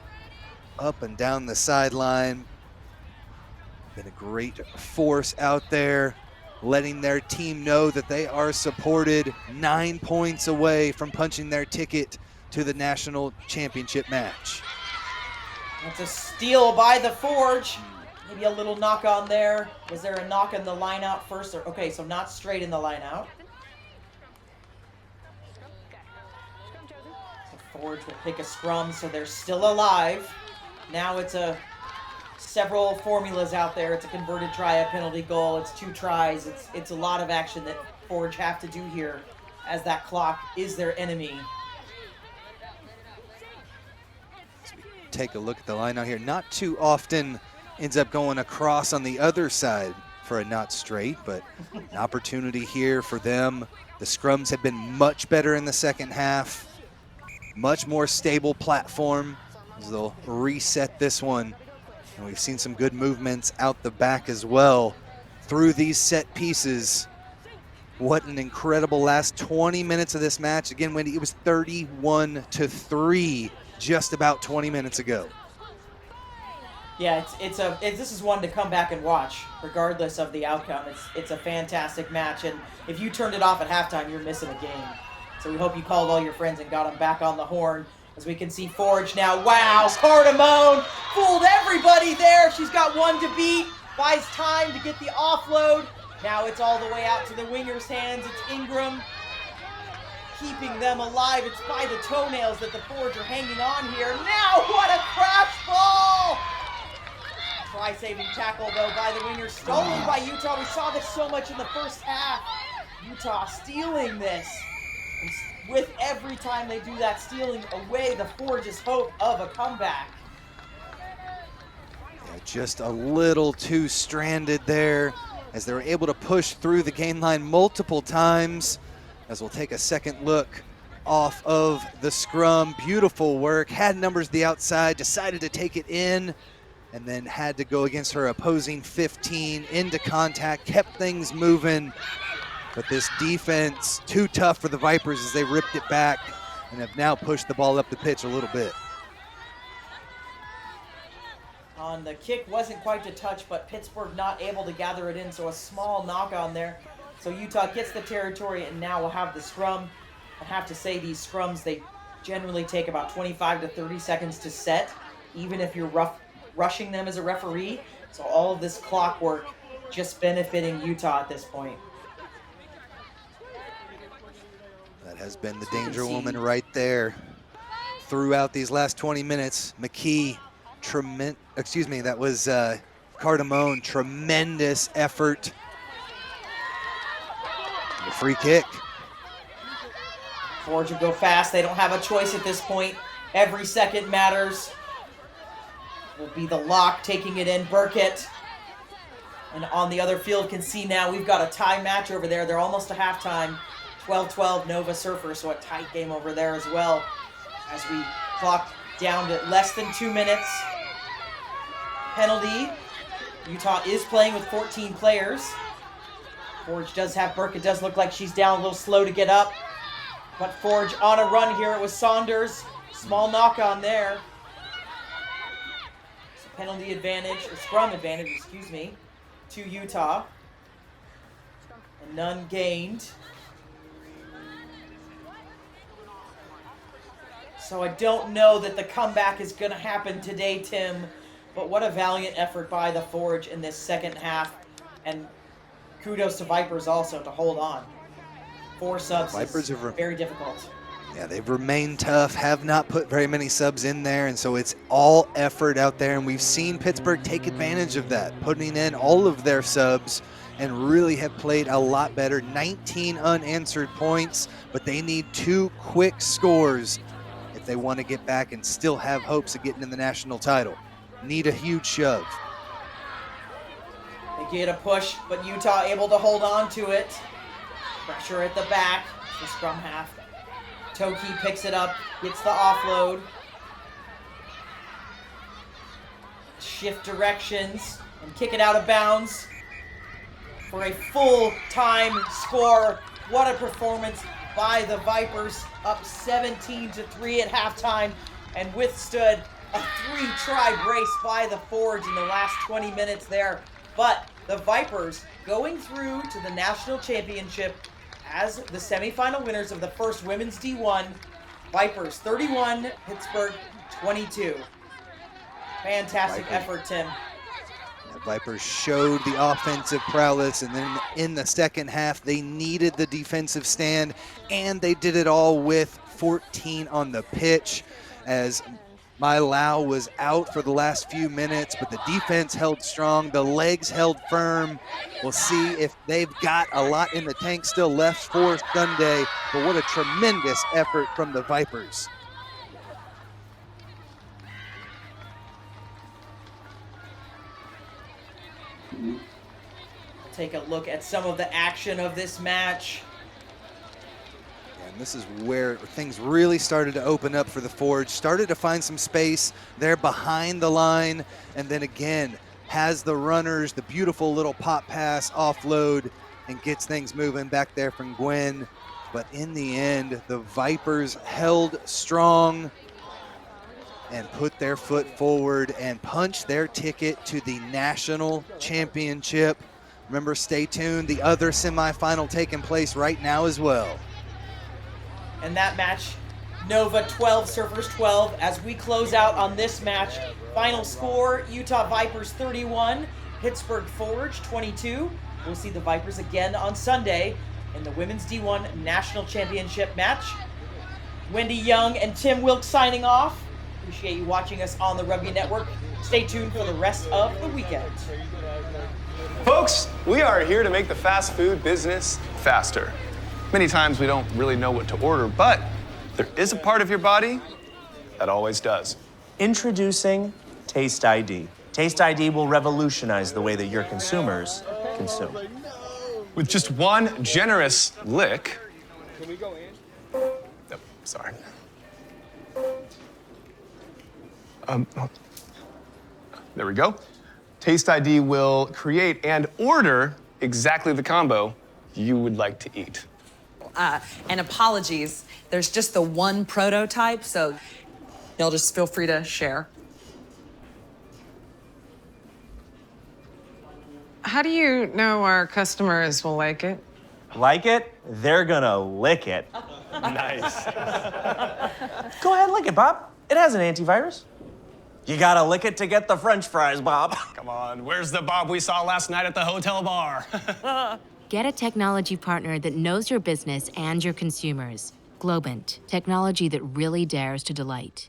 up and down the sideline. Been a great force out there, letting their team know that they are supported, 9 points away from punching their ticket to the national championship match. That's a steal by the Forge. Maybe a little knock on there. Was there a knock in the line out first? Okay, so not straight in the line out. The Forge will pick a scrum, so they're still alive. Now it's several formulas out there. It's a converted try, a penalty goal. It's 2 tries. It's a lot of action that Forge have to do here, as that clock is their enemy. Take a look at the line out here. Not too often ends up going across on the other side for a not straight, but an opportunity here for them. The scrums have been much better in the second half. Much more stable platform as they'll reset this one. And we've seen some good movements out the back as well through these set pieces. What an incredible last 20 minutes of this match. Again, Wendy, it was 31-3 just about 20 minutes ago. Yeah, this is one to come back and watch, regardless of the outcome. It's a fantastic match, and if you turned it off at halftime, you're missing a game. So we hope you called all your friends and got them back on the horn. As we can see Forge now. Wow, Cardamone fooled everybody there. She's got one to beat. Buys time to get the offload. Now it's all the way out to the winger's hands. It's Ingram keeping them alive. It's by the toenails that the Forge are hanging on here. Now what a crash ball! Try-saving tackle, though, by the winger. Stolen by Utah. We saw this so much in the first half. Utah stealing this. And with every time they do that, stealing away the Forge's hope of a comeback. Yeah, just a little too stranded there as they were able to push through the game line multiple times. As we'll take a second look off of the scrum. Beautiful work, had numbers the outside, decided to take it in, and then had to go against her opposing 15 into contact, kept things moving. But this defense, too tough for the Vipers as they ripped it back and have now pushed the ball up the pitch a little bit. On the kick, wasn't quite to touch, but Pittsburgh not able to gather it in, so a small knock on there. So Utah gets the territory, and now we'll have the scrum. I have to say, these scrums, they generally take about 25 to 30 seconds to set, even if you're rushing them as a referee. So all of this clock work just benefiting Utah at this point. That has been the danger woman right there throughout these last 20 minutes. McKee, that was Cardamone, tremendous effort. The free kick. Forge will go fast. They don't have a choice at this point. Every second matters. Will be the lock taking it in, Burkett. And on the other field can see now we've got a tie match over there. They're almost to halftime. 12-12 Nova Surfer, so a tight game over there as well. As we clock down to less than 2 minutes. Penalty. Utah is playing with 14 players. Forge does have Burkett. Does look like she's down a little slow to get up. But Forge on a run here. It was Saunders. Small knock on there. So penalty advantage, or scrum advantage, excuse me, to Utah. And none gained. So I don't know that the comeback is going to happen today, Tim. But what a valiant effort by the Forge in this second half. And kudos to Vipers also to hold on. 4 subs Vipers is very difficult. Yeah, they've remained tough, have not put very many subs in there, and so it's all effort out there, and we've seen Pittsburgh take advantage of that, putting in all of their subs and really have played a lot better. 19 unanswered points, but they need 2 quick scores if they want to get back and still have hopes of getting in the national title. Need a huge shove. They get a push, but Utah able to hold on to it. Pressure at the back, the scrum half. Toki picks it up, gets the offload. Shift directions and kick it out of bounds for a full-time score. What a performance by the Vipers, up 17-3 at halftime, and withstood a 3-try brace by the Forge in the last 20 minutes there. But the Vipers going through to the national championship as the semifinal winners of the first women's D1. Vipers 31, Pittsburgh 22. Fantastic effort, Tim. The Vipers showed the offensive prowess, and then in the second half, they needed the defensive stand, and they did it all with 14 on the pitch as My Lau was out for the last few minutes, but the defense held strong. The legs held firm. We'll see if they've got a lot in the tank still left for Sunday, but what a tremendous effort from the Vipers. Take a look at some of the action of this match. And this is where things really started to open up for the Forge. Started to find some space there behind the line, and then again has the runners, the beautiful little pop pass offload, and gets things moving back there from Gwen. But in the end, the Vipers held strong and put their foot forward and punched their ticket to the national championship. Remember, stay tuned. The other semifinal taking place right now as well. And that match, Nova 12, Surfers 12. As we close out on this match, final score, Utah Vipers 31, Pittsburgh Forge 22. We'll see the Vipers again on Sunday in the Women's D1 National Championship match. Wendy Young and Tim Wilkes signing off. Appreciate you watching us on the Rugby Network. Stay tuned for the rest of the weekend. Folks, we are here to make the fast food business faster. Many times we don't really know what to order, but there is a part of your body that always does. Introducing Taste ID. Taste ID will revolutionize the way that your consumers consume. With just one generous lick, Can we go in? Nope, sorry. There we go. Taste ID will create and order exactly the combo you would like to eat. And apologies, there's just the one prototype, so y'all just feel free to share. How do you know our customers will like it? Like it? They're gonna lick it. Nice. Go ahead, lick it, Bob. It has an antivirus. You gotta lick it to get the French fries, Bob. Come on, where's the Bob we saw last night at the hotel bar? Get a technology partner that knows your business and your consumers. Globant, technology that really dares to delight.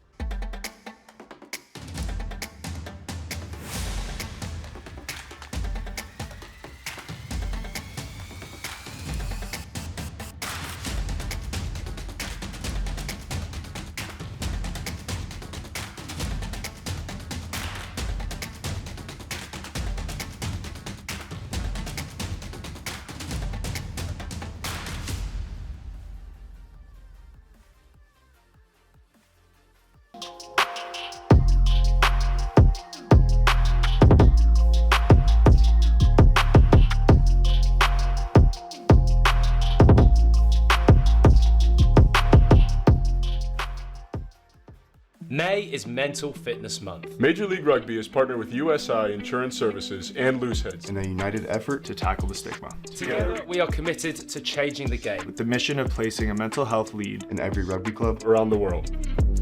May is Mental Fitness Month. Major League Rugby has partnered with USI Insurance Services and Looseheads In a united effort to tackle the stigma. Together, we are committed to changing the game. With the mission of placing a mental health lead in every rugby club around the world.